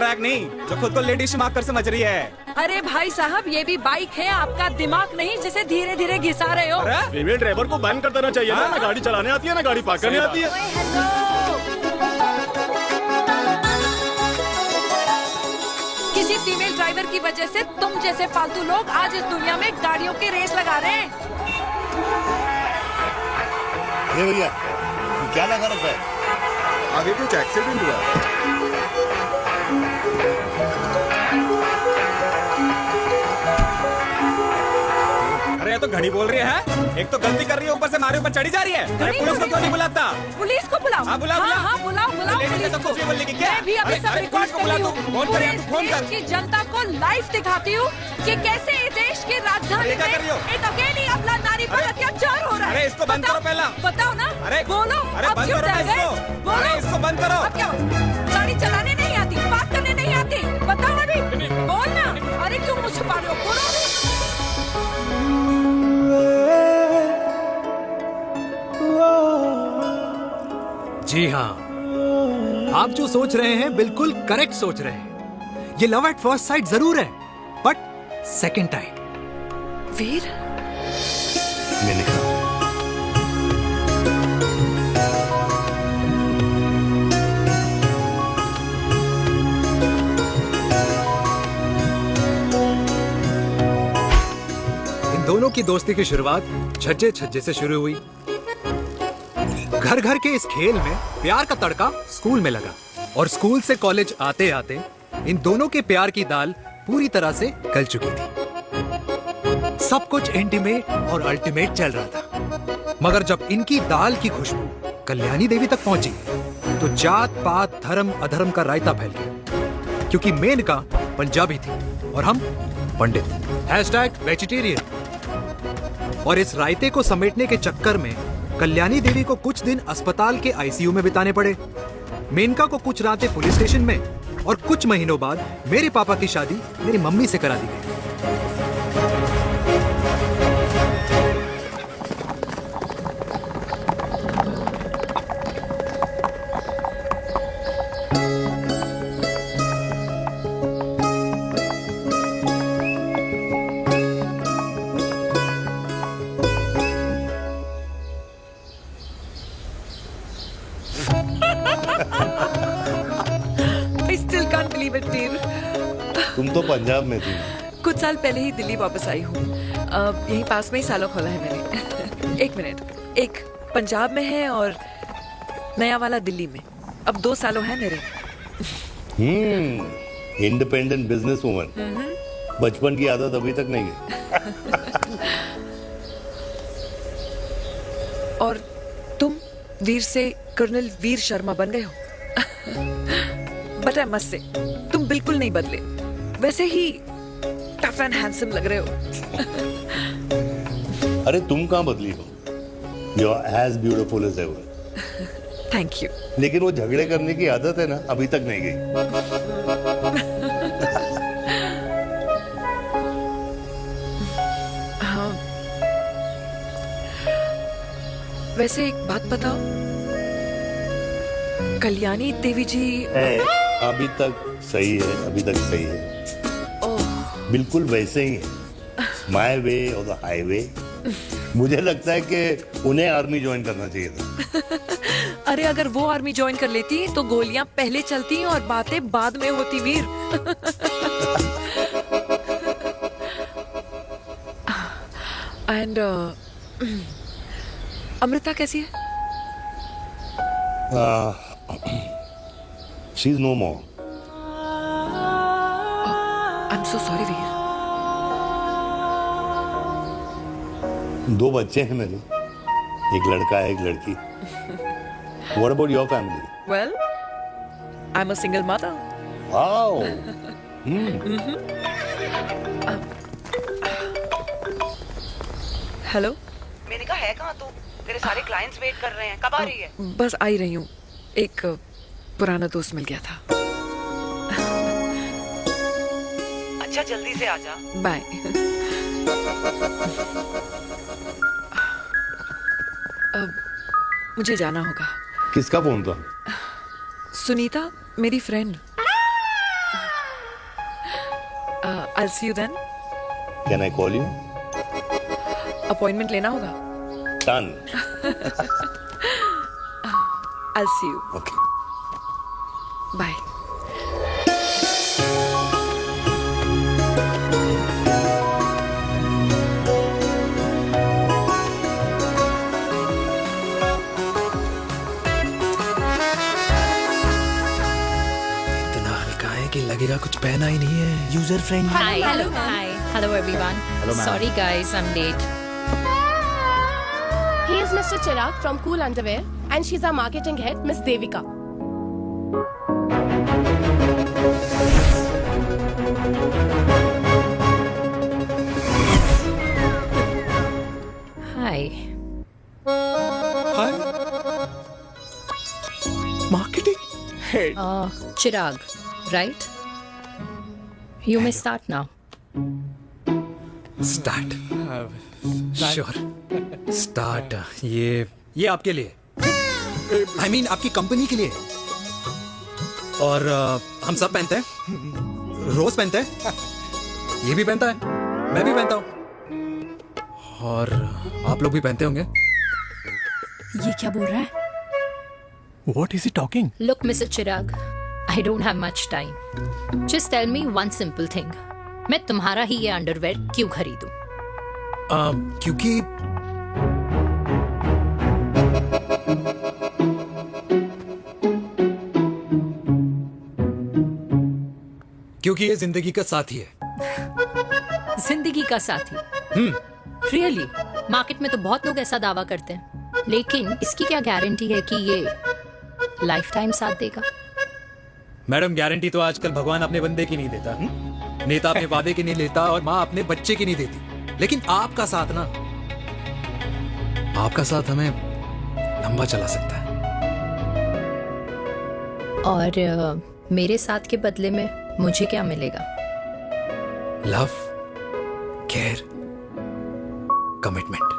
Track नहीं जो खुद को लेडी शिमाक कर समझ रही है। अरे भाई साहब, ये भी बाइक है, आपका दिमाग नहीं जिसे धीरे धीरे घिसा रहे हो। फीमेल ड्राइवर को बैन कर देना चाहिए ना गाड़ी चलाने आती है ना गाड़ी पार्क करने आती है। किसी फीमेल ड्राइवर की वजह से तुम जैसे फालतू लोग आज इस दुनिया में गाड़ियों की रेस लगा रहे हैं। ये भैया क्या लगा रखा है? आगे कुछ एक्सीडेंट हुआ। अरे तो घड़ी बोल रही है, एक तो गलती कर रही है, ऊपर से हमारे ऊपर चढ़ी जा रही है। अरे पुलिस को क्यों नहीं बुलाता? पुलिस को बुलाओ। हाँ बुलाओ हाँ बुलाओ पुलिस को। बोलने की क्या? मैं भी अभी सब रिकॉर्ड कर रही हूँ। पूरे देश की जनता को लाइव दिखाती हूँ कि कैसे इस देश की राजधानी में एक अकेली अबला नारी पर अत्याचार हो रहा है। अरे इसको बंद करो पहला। बताओ ना। अरे बोलो। अरे बंद करो ना इसको। अरे इसको बंद करो। अब क्या? गाड़ी चलाने नहीं आती, बात करने नहीं आती, बताओ अभी। बोलना। अरे क्यों मुझे छुपा रहे हो? बोलो अभी। जी हाँ, आप जो सोच रहे हैं बिल्कुल करेक्ट सोच रहे हैं। ये लव एट फर्स्ट साइट जरूर है, बट सेकंड टाइम। वीर, मैंने कहा इन दोनों की दोस्ती की शुरुआत छज्जे छज्जे से शुरू हुई। घर घर के इस खेल में प्यार का तड़का स्कूल में लगा और स्कूल से कॉलेज आते आते इन दोनों के प्यार की दाल पूरी तरह से गल चुकी थी। सब कुछ इंटीमेट और अल्टीमेट चल रहा था, मगर जब इनकी दाल की खुशबू कल्याणी देवी तक पहुंची तो जात पात धर्म अधर्म का रायता फैल गया, क्योंकि मेनका पंजाबी थी और हम पंडित। #वेजिटेरियन। और इस रायते को समेटने के चक्कर में कल्याणी देवी को कुछ दिन अस्पताल के आईसीयू में बिताने पड़े, मेनका को कुछ रातें पुलिस स्टेशन में, और कुछ महीनों बाद मेरे पापा की शादी मेरी मम्मी से करा दी गई। तुम तो पंजाब में थी। कुछ साल पहले ही दिल्ली वापस आई हूँ। यहीं पास में ही सालों खोला है मैंने। एक मिनट, एक पंजाब में है और नया वाला दिल्ली में। अब 2 सालों है मेरे। Independent business woman. बचपन की आदत अभी तक नहीं है। और तुम वीर से कर्नल वीर शर्मा बन गए हो। बट आई मस्ट से, तुम बिल्कुल नहीं बदले, वैसे ही टफ एंड हैंडसम लग रहे हो। अरे तुम कहाँ बदली हो? You are as beautiful as ever. Thank you. लेकिन वो झगड़े करने की आदत है ना, अभी तक नहीं गई। हाँ। वैसे एक बात बताओ, कल्याणी देवी जी अभी तक सही है, अभी तक सही है। बिल्कुल वैसे ही है, माय वे और द हाईवे। मुझे लगता है कि उन्हें आर्मी ज्वाइन करना चाहिए था। अरे अगर वो आर्मी ज्वाइन कर लेती तो गोलियां पहले चलती और बातें बाद में होती वीर। एंड अमृता कैसी है? She is no more. I am so sorry Veer. 2 बच्चे हैं मेरे, एक लड़का है एक लड़की। What about your family? Well, I'm a single mother. Wow. Hello. मैंने कहा है कहाँ तू? तेरे सारे क्लाइंट्स वेट कर रहे हैं, कब आ रही है? बस आ ही रही हूँ, एक पुराना दोस्त मिल गया था। अच्छा जल्दी से आ जा। बाय। अब मुझे जाना होगा। किसका फोन था? सुनीता, मेरी friend. I'll see you then. Can I call you? Appointment लेना होगा. Done. I'll see you. Okay. Bye. इतना हल्का है कि लगेगा कुछ पहना ही नहीं है. User friendly. Hi. Hello everyone. Sorry guys, I'm late. He is Mr. Chirag from Cool Underwear and she's our marketing head, Miss Devika. Hi. Hi. Marketing. Chirag, right? You may start now. Start. Sure. Start. ये आपके लिए. I mean आपकी company के लिए. और हम सब पहनते हैं. रोज पहनते हैं. ये भी पहनता है. मैं भी पहनता हूँ. और आप लोग भी पहनते होंगे. ये क्या बोल रहा है? What is he talking? Look, Mr. Chirag, I don't have much time. Just tell me one simple thing. मैं तुम्हारा ही ये अंडरवेयर क्यों खरीदूं? क्योंकि ये जिंदगी का साथी है. जिंदगी का साथी. रियली? मार्केट में तो बहुत लोग ऐसा दावा करते हैं, लेकिन इसकी क्या गारंटी है कि ये लाइफ टाइम साथ देगा? मैडम, गारंटी तो आजकल भगवान अपने बंदे की नहीं देता. नेता अपने वादे की नहीं लेता और माँ अपने बच्चे की नहीं देती. लेकिन आपका साथ ना, आपका साथ हमें लंबा चला सकता है. और मेरे साथ के बदले में मुझे क्या मिलेगा? Love, care, commitment.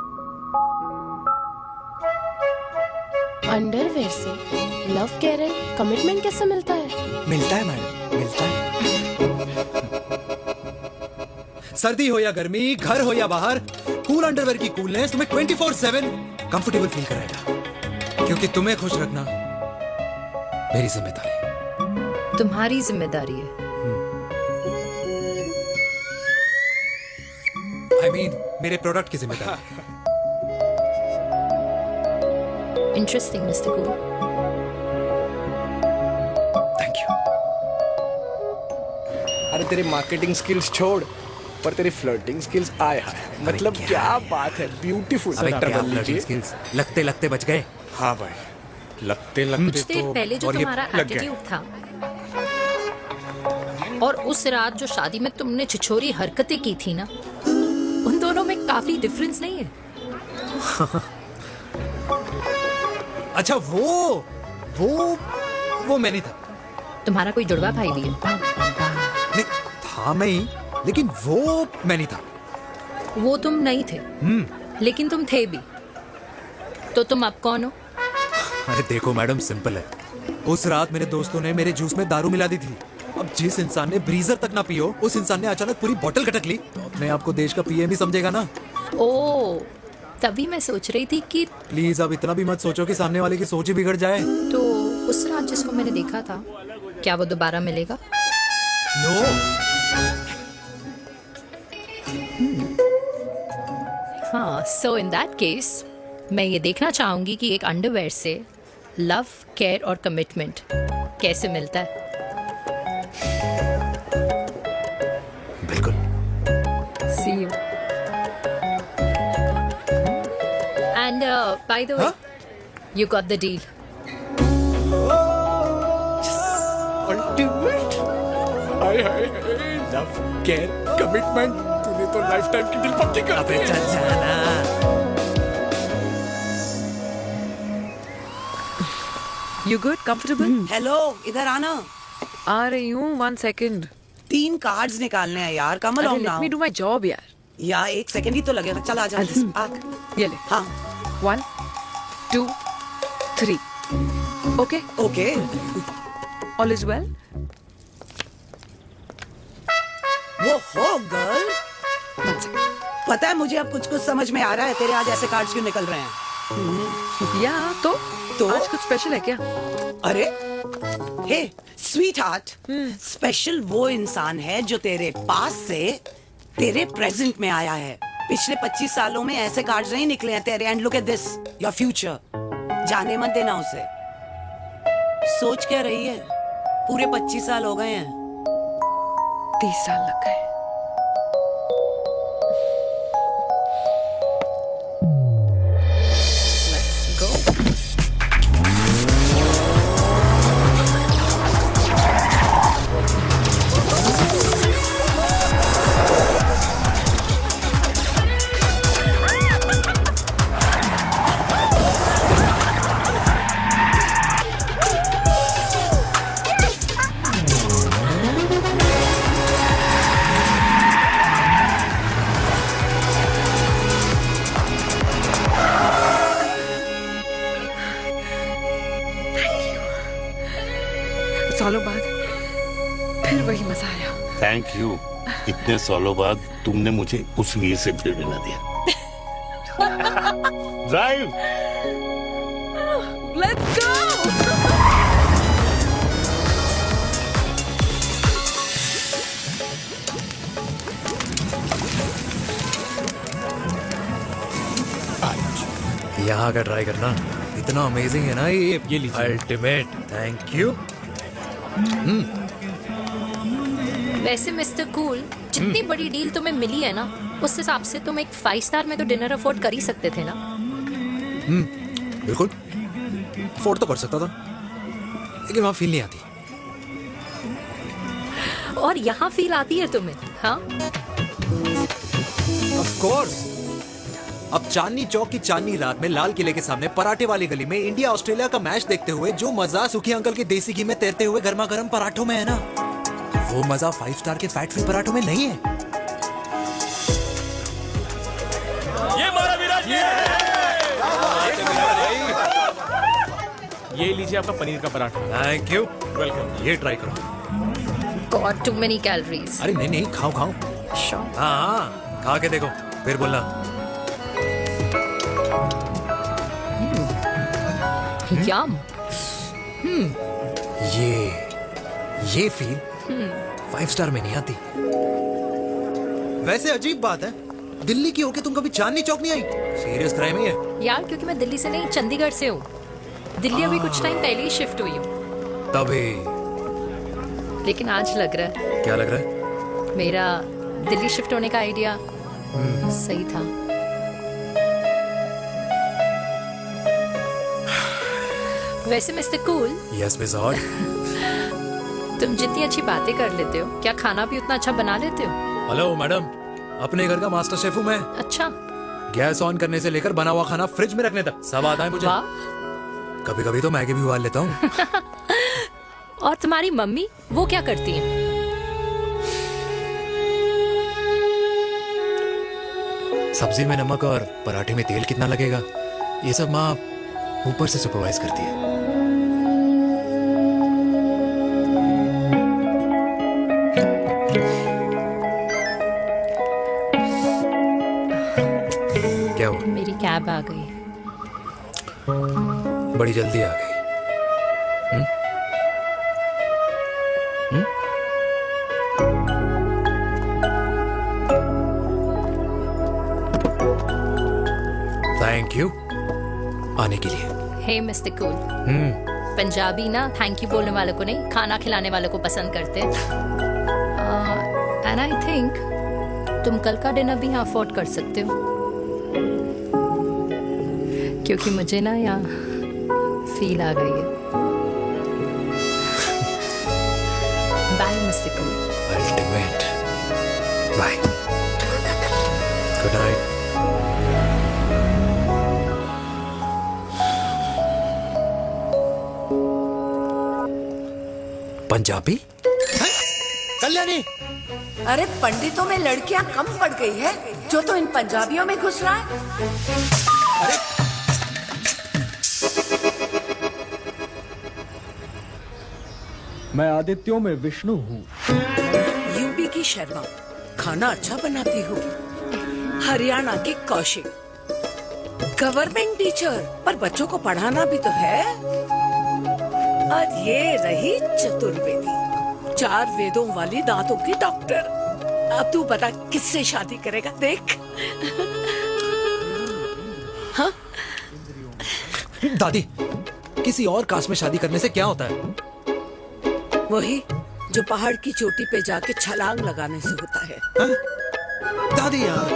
अंडरवेयर से लव, केयर एंड कमिटमेंट कैसे मिलता है? मिलता है मैडम, मिलता है. सर्दी हो या गर्मी, घर हो या बाहर, कूल अंडरवेयर की कूलनेस तुम्हें 24/7 कंफर्टेबल फील कराएगा. क्योंकि तुम्हें खुश रखना मेरी जिम्मेदारी है. तुम्हारी जिम्मेदारी है. आई मीन मेरे प्रोडक्ट की जिम्मेदारी है. Interesting mister cool. Thank you. अरे तेरी मार्केटिंग स्किल्स छोड़, पर तेरी फ्लर्टिंग स्किल्स आए हाय. मतलब क्या बात है. ब्यूटीफुल. लगते लगते बच गए. हाँ भाई, लगते लगते कुछ देर पहले जो और ये तुम्हारा लग गए. एटीट्यूड था और उस रात जो शादी में तुमने छिछोरी हरकतें की थी ना, उन दोनों में काफी डिफरेंस नहीं है? अच्छा, वो मैं नहीं था. तुम्हारा कोई जुड़वा भाई भी है? नहीं था मैं ही, लेकिन वो मैं नहीं था. वो तुम नहीं थे, लेकिन तुम थे भी. तो तुम अब कौन हो? अरे देखो मैडम, सिंपल है. उस रात मेरे दोस्तों ने मेरे जूस में दारू मिला दी थी. अब जिस इंसान ने ब्रीजर तक ना पियो, उस इंसान ने अचानक पूरी बोतल खटक ली, तो अपने आप को देश का पीएम ही समझेगा ना. ओ, तभी मैं सोच रही थी कि प्लीज अब इतना भी मत सोचो कि सामने वाले की सोच ही बिगड़ जाए. तो उस रात जिसको मैंने देखा था, क्या वो दोबारा मिलेगा? नो. हाँ, सो इन दैट केस मैं ये देखना चाहूंगी कि एक अंडरवेयर से लव, केयर और कमिटमेंट कैसे मिलता है. बिल्कुल. See you. And by the way, you got the deal. Ultimate. Hi hi. Love, care, commitment. तूने तो लाइफ टाइम की डील पक्की कर दी. You good? Comfortable? हेलो, इधर आना. आ रही हूँ. 1 second. 3 कार्ड्स निकालने हैं यार. कम अरे, along let now. me do my job यार. यार 1 सेकंड ही तो लगेगा. चल आ जा. आ. ये ले. हाँ. 1, 2, 3. Okay? Okay. All is well? वो हो गर्ल, पता है मुझे अब कुछ कुछ समझ में आ रहा है तेरे आज ऐसे कार्ड्स क्यों निकल रहे हैं। या तो आज कुछ स्पेशल है क्या? अरे हे स्वीट हार्ट, स्पेशल वो इंसान है जो तेरे पास से तेरे प्रेजेंट में आया है। पिछले 25 सालों में ऐसे कार्ड्स नहीं निकले हैं तेरे। And look at this, your future. जाने मत देना उसे। सोच क्या रही है, पूरे 25 साल हो गए हैं। 30 साल लग गए। सालों बाद फिर वही मजा आया। Thank you. इतने सालों बाद तुमने मुझे उस वीर से फिर मिला दिया। ड्राइव। Let's go. यहाँ का ट्राई करना, इतना अमेजिंग है ना ये लीजिए अल्टीमेट। Thank you. वैसे मिस्टर कूल, जितनी बड़ी डील तुम्हें मिली है ना, उस हिसाब से तुम एक 5 स्टार में तो डिनर अफोर्ड कर ही सकते थे ना। बिल्कुल अफोर्ड तो कर सकता था, लेकिन वहां फील नहीं आती। और यहाँ फील आती है तुम्हें? हाँ, ऑफ कोर्स। अब चांदनी चौक की चांदनी रात में लाल किले के सामने पराठे वाली गली में इंडिया ऑस्ट्रेलिया का मैच देखते हुए जो मजा सुखी अंकल के देसी घी में तैरते हुए गर्मा गर्म पराठों में है ना, वो मजा 5 स्टार के फैट फ्री पराठों में नहीं है। ये मारा विराट। ये लीजिए आपका पनीर का पराठा। Thank you. वेलकम। ये ट्राई करो। God too many calories. अरे नहीं, खाओ खाओ। हाँ, खा के देखो फिर बोलना। यम। ये फील 5 स्टार में नहीं आती। वैसे अजीब बात है, दिल्ली की होके तुम कभी चांदनी चौक नहीं आई? सीरियस क्राइम ही है यार, क्योंकि मैं दिल्ली से नहीं चंडीगढ़ से हूँ। दिल्ली अभी कुछ टाइम पहले ही शिफ्ट हुई हूँ। तभी। लेकिन आज लग रहा है, क्या लग रहा है? मेरा दिल्ली शिफ्ट होने का आइडिया सही था। वैसे mister cool, yes miss hot, तुम जितनी अच्छी बातें कर लेते हो, क्या खाना भी उतना अच्छा बना लेते हो? हेलो मैडम, अपने घर का मास्टर शेफ हूँ मैं। अच्छा। गैस ऑन करने से लेकर बना हुआ खाना फ्रिज में रखने तक सब आता है मुझे। वाह। कभी कभी तो मैगी भी उबाल लेता हूँ। और तुम्हारी मम्मी, वो क्या करती हैं? सब्जी में नमक और पराठे में तेल कितना लगेगा, ये सब माँ ऊपर से सुपरवाइज करती है। क्या हुआ? मेरी कैब आ गई। बड़ी जल्दी आ गई। थैंक यू आने के लिए। हे मिस्टर कूल, पंजाबी ना थैंक यू बोलने वालों को नहीं, खाना खिलाने वालों को पसंद करते हैं। एंड आई थिंक तुम कल का डिनर भी यहाँ अफोर्ड कर सकते हो, क्योंकि मुझे ना यहाँ फील आ गई है। Bye mister cool. Ultimate. Bye. Good night. Punjabi? Kalyani, अरे पंडितों में लड़कियां कम पड़ गई है जो तो इन पंजाबियों में घुस रहा है। अरे मैं आदित्यों में विष्णु हूँ। यूपी की शर्मा, खाना अच्छा बनाती हो। हरियाणा की कौशिक, गवर्नमेंट टीचर, पर बच्चों को पढ़ाना भी तो है। और ये रही चतुर्वेदी, 4 वेदों वाली दांतों की डॉक्टर। अब तू बता किससे शादी करेगा? देख। हाँ? दादी, किसी और कास्ट में शादी करने से क्या होता है? वही जो पहाड़ की चोटी पे जाके छलांग लगाने से होता है। हा? दादी यार,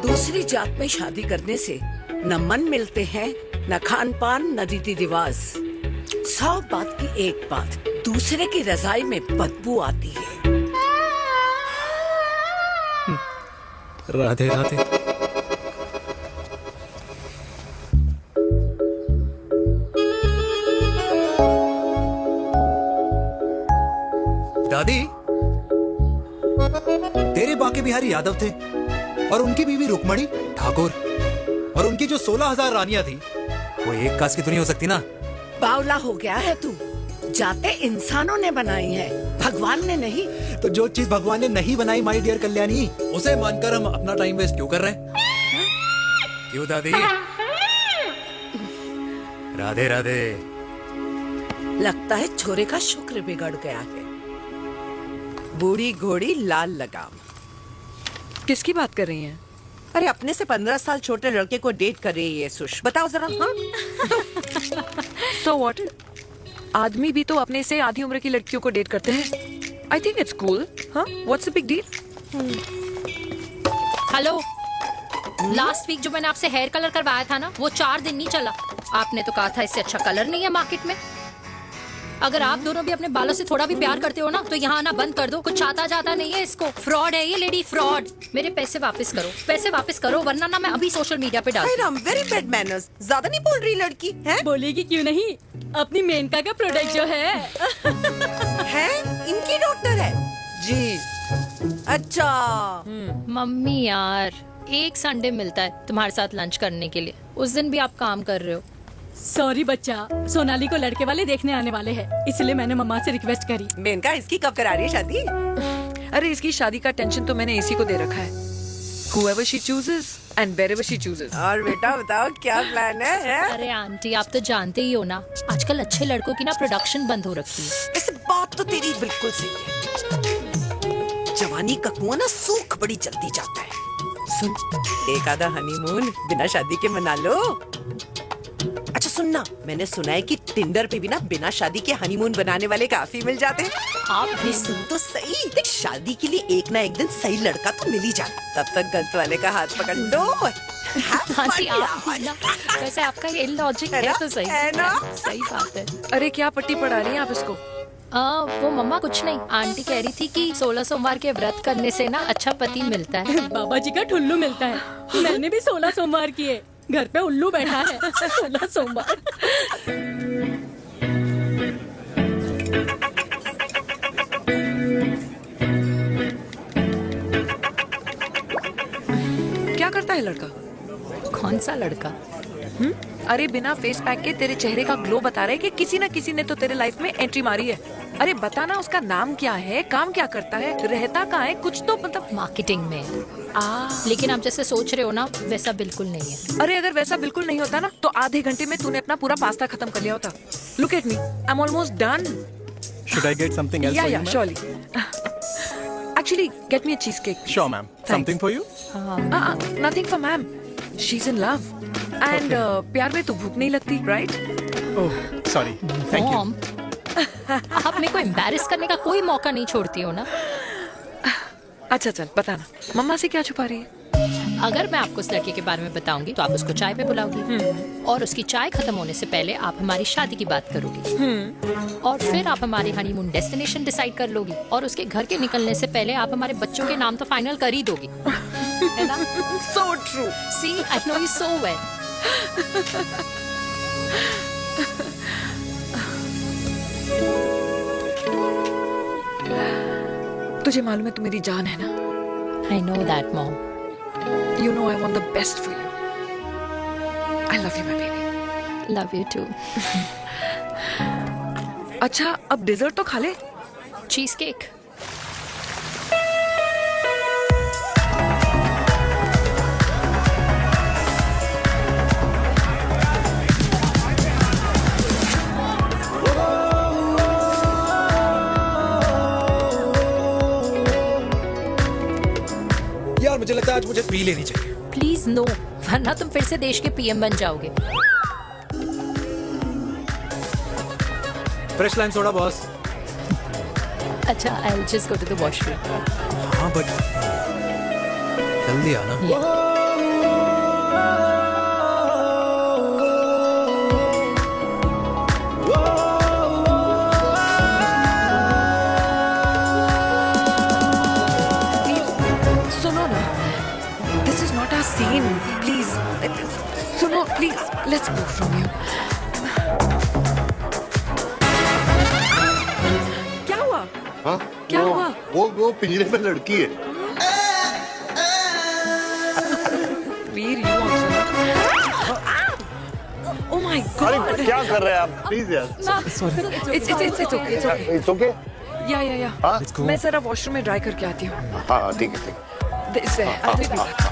दूसरी जात में शादी करने से न मन मिलते हैं, न खान पान, न रीति रिवाज। 100 बात की एक बात, दूसरे की रजाई में बदबू आती है। राधे राधे। दादी, तेरे बाके बिहारी यादव थे और उनकी बीवी रुक्मणी ठाकुर, और उनकी जो 16,000 रानियां थी वो एक कास्ट की तो नहीं हो सकती ना? बावला हो गया है तू। जाते इंसानों ने बनाई है, भगवान ने नहीं। तो जो चीज भगवान ने नहीं बनाई माय डियर कल्याणी, उसे मानकर हम अपना टाइम वेस्ट क्यों कर रहे हैं? क्यों दादी? राधे राधे। लगता है छोरे का शुक्र बिगड़ गया है। बूढ़ी घोड़ी लाल लगाम। किसकी बात कर रही हैं? अरे अपने से 15 साल छोटे लड़के को डेट कर रही है सुश। बताओ जरा। हाँ? So what? आदमी भी तो अपने से आधी उम्र की लड़कियों को डेट करते हैं। I think it's cool. हाँ? What's the big deal? Hello, last week जो मैंने आपसे हेयर कलर करवाया था ना, वो 4 दिन नहीं चला। आपने तो कहा था इससे अच्छा कलर नहीं है मार्केट में। अगर आप दोनों भी अपने बालों से थोड़ा भी प्यार करते हो ना, तो यहाँ आना बंद कर दो। कुछ आता जाता नहीं है इसको। फ्रॉड है ये लेडी, फ्रॉड। मेरे पैसे वापस करो, पैसे वापस करो, वरना ना मैं अभी सोशल मीडिया पे डाल। Very bad manners. ज्यादा नहीं बोल रही लड़की है? बोलेगी क्यों नहीं? अपनी मेनका का प्रोडक्ट जो है इनकी डॉक्टर है जी। अच्छा। मम्मी यार, एक संडे मिलता है तुम्हारे साथ लंच करने के लिए, उस दिन भी आप काम कर रहे हो। सॉरी बच्चा, सोनाली को लड़के वाले देखने आने वाले हैं, इसलिए मैंने मम्मा से रिक्वेस्ट करी। मेनका, इसकी कब करा रही है शादी? अरे इसकी शादी का टेंशन तो मैंने इसी को दे रखा है। Whoever she chooses and wherever she chooses. और बेटा बताओ क्या प्लान है? अरे आंटी, आप तो जानते ही हो ना, आजकल अच्छे लड़कों की ना प्रोडक्शन बंद हो रखी है। इस बात तो तेरी बिल्कुल सही है। जवानी का कुआं ना सूख बड़ी जल्दी जाता है। सुन, एक आधा हनीमून बिना शादी के मना लो। अच्छा सुनना, मैंने सुना है कि टिंडर पे भी ना बिना शादी के हनीमून बनाने वाले काफी मिल जाते हैं। आप भी सुन तो सही। देख, शादी के लिए एक ना एक दिन सही लड़का तो मिल ही जाए। तब तक गलत वाले का हाथ पकड़ लो। आंटी आप भी ना, वैसे आपका ये लॉजिक है तो सही है ना? सही बात है। अरे क्या पट्टी पढ़ा रही हैं आप इसको? वो मम्मा कुछ नहीं, आंटी कह रही थी कि 16 सोमवार के व्रत करने से ना अच्छा पति मिलता है। बाबा जी का ठुल्लू मिलता है। मैंने भी 16 सोमवार किए, घर पे उल्लू बैठा है। 16 सोमवार। क्या करता है लड़का? कौन सा लड़का? अरे बिना फेस पैक के तेरे चेहरे का ग्लो बता रहा है कि किसी न किसी ने तो तेरे लाइफ में एंट्री मारी है। अरे बताना, उसका नाम क्या है, काम क्या करता है, रहता कहाँ है, कुछ तो मतलब। मार्केटिंग में। लेकिन आप जैसे सोच रहे हो ना, वैसा बिल्कुल नहीं है। अरे अगर वैसा बिल्कुल नहीं होता ना, तो आधे घंटे में तूने अपना पूरा पास्ता खत्म कर लिया होता। Look at me, I am almost done. Should I get something else for you, ma'am? surely. Actually, get me a cheesecake. Sure, ma'am. Something for you? Nothing for ma'am. She's in love. And प्यार में तो भूख नहीं लगती, right? Oh, sorry. Thank you. Mom, आप मेरे को embarrass करने का कोई मौका नहीं छोड़ती हो ना। अच्छा चल बताना, मम्मा से क्या छुपा रही है? अगर मैं आपको उस लड़के के बारे में बताऊंगी तो आप उसको चाय पे बुलाओगी, और उसकी चाय खत्म होने से पहले आप हमारी शादी की बात करोगी, और फिर आप हमारे हनीमून डेस्टिनेशन डिसाइड कर लोगी, और उसके घर के निकलने से पहले आप हमारे बच्चों के नाम तो फाइनल कर ही दोगी, है ना? So true. See, I know you so well. तुझे मालूम है तू मेरी जान है ना? I know that, Mom. You know I want the best for you. I love you, my baby. Love you too. अच्छा अब डिजर्ट तो खा ले। Cheese cake. यार मुझे लगता है आज मुझे पी लेनी चाहिए। प्लीज नो, वरना तुम फिर से देश के पीएम बन जाओगे। Fresh lime soda boss. अच्छा, I will just go to the washroom. हाँ बट जल्दी आना। सुनो ना, this is not our scene, please. सुनो please, let's go from here. क्या हुआ? हाँ? क्या हुआ? वो पिंजरे में लड़की है। Veer, you also. Oh my god, क्या कर रहे हैं आप? प्लीज यार। It's okay, it's okay. Yeah हाँ? मैं जरा वॉशरूम में ड्राई करके आती हूँ। हाँ ठीक है, ठीक है। This way, I'll be back.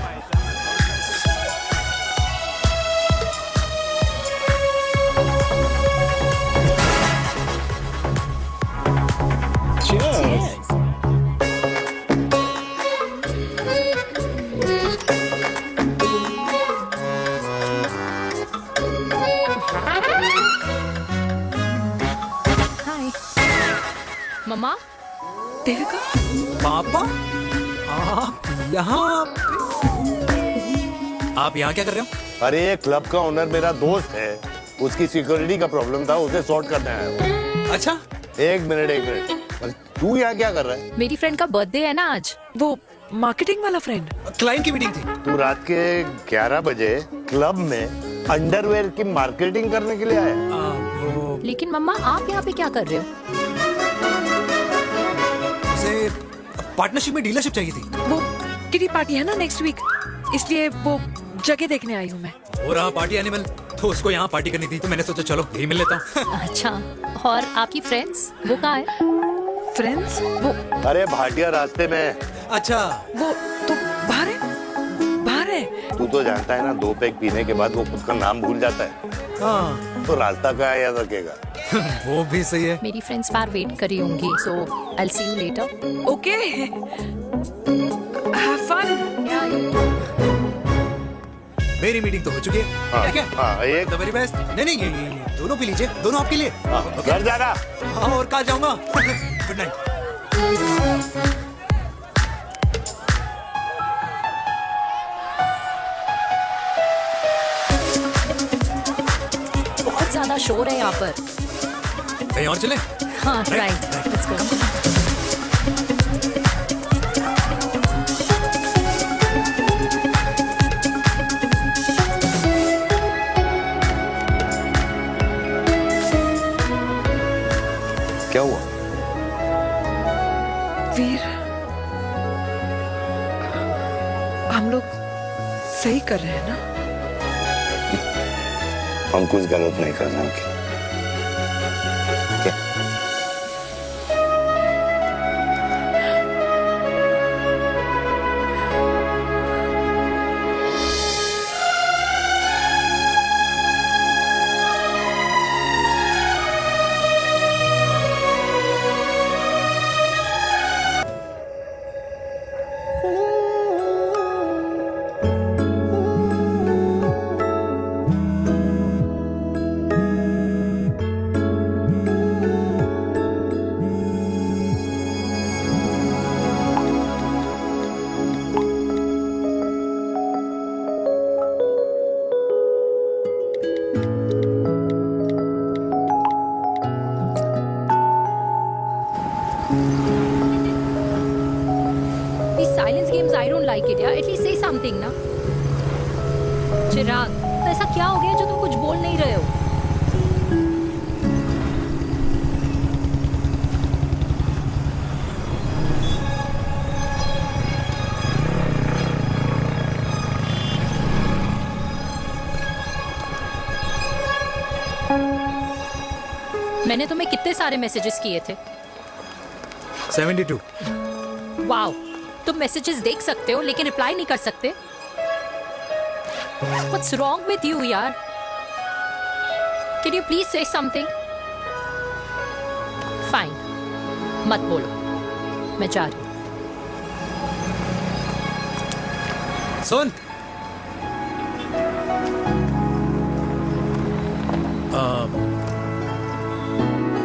हाय मम्मा। देविका, पापा आप यहाँ क्या कर रहे हो? अरे ये क्लब का ओनर मेरा दोस्त है, उसकी सिक्योरिटी का प्रॉब्लम था, उसे सॉर्ट करने आया हूँ। अच्छा, एक मिनट। अरे तू यहाँ क्या कर रहा है? मेरी फ्रेंड का बर्थडे है ना आज। वो मार्केटिंग वाला फ्रेंड। क्लाइंट की मीटिंग थी। तू रात के 11 बजे क्लब में अंडरवेयर की मार्केटिंग करने के लिए आया? लेकिन मम्मा, आप यहाँ पे क्या कर रहे हो? उसे पार्टनरशिप में डीलरशिप चाहिए थी। वो किटी पार्टी है ना नेक्स्ट वीक, इसलिए वो जगह देखने आई हूँ मैं। हो रहा पार्टी एनिमल, तो उसको यहाँ पार्टी करनी थी, तो मैंने सोचा चलो यही मिल लेता हूँ। अच्छा, और आपकी फ्रेंड्स वो कहाँ है? फ्रेंड्स? वो अरे भाटिया रास्ते में। अच्छा, वो तो बाहर है। तू तो जानता है ना, 2 पैक पीने के बाद वो खुद का नाम भूल जाता है। हाँ। तो रास्ता कहाँ याद रखेगा? वो भी सही है। मेरी फ्रेंड्स बाहर वेट कर रही होंगी, so I will see you later. Okay, have fun. मेरी मीटिंग तो हो चुकी है। हाँ, क्या? हाँ, एक द वेरी बेस्ट। नहीं ये दोनों पी लीजिए, दोनों आपके लिए। घर जाना। हाँ, और कहाँ जाऊंगा? Good night. बहुत ज्यादा शोर है यहाँ पर। कहीं और चले? हाँ, राइट, लेट्स गो। क्या हुआ? वीर, हम लोग सही कर रहे हैं ना? हम कुछ गलत नहीं कर रहे हैं। क्या? I don't like it, यार. At least say something, ना. चिराग, तो ऐसा क्या हो गया जो तुम कुछ बोल नहीं रहे हो? मैंने तुम्हें कितने सारे मैसेजेस किए थे. 72। वाओ, तुम मैसेजेस देख सकते हो लेकिन रिप्लाई नहीं कर सकते। What's wrong with you यार? Can you please say something? Fine, मत बोलो, मैं जा रही हूँ। सुन,